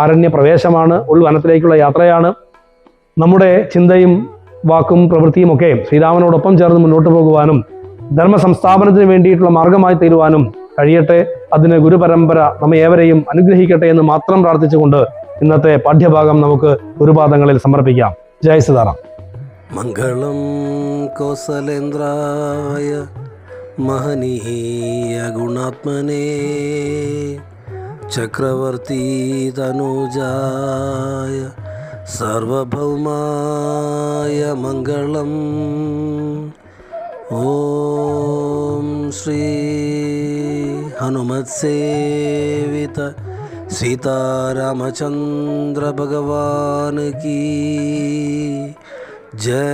ആരണ്യ പ്രവേശമാണ്, ഉൾവനത്തിലേക്കുള്ള യാത്രയാണ്. നമ്മുടെ ചിന്തയും വാക്കും പ്രവൃത്തിയും ഒക്കെ ശ്രീരാമനോടൊപ്പം ചേർന്ന് മുന്നോട്ട് പോകുവാനും ധർമ്മ സംസ്ഥാപനത്തിന് വേണ്ടിയിട്ടുള്ള മാർഗമായി തീരുവാനും കഴിയട്ടെ. അതിന് ഗുരുപരമ്പര നമ്മെ ഏവരെയും അനുഗ്രഹിക്കട്ടെ എന്ന് മാത്രം പ്രാർത്ഥിച്ചുകൊണ്ട് ഇന്നത്തെ പാഠ്യഭാഗം നമുക്ക് ഗുരുപാദങ്ങളിൽ സമർപ്പിക്കാം. ജയ് സീതാറാം. മംഗളം കൗസലേന്ദ്രായ മഹനീയ ഗുണാത്മനേ ചക്രവർത്തി തനൂജായ സർവഭൗമായ മംഗളം. ഓം ശ്രീ ഹനുമത്സേവിത സീതാരാമചന്ദ്ര ഭഗവാൻ കീ ജയ.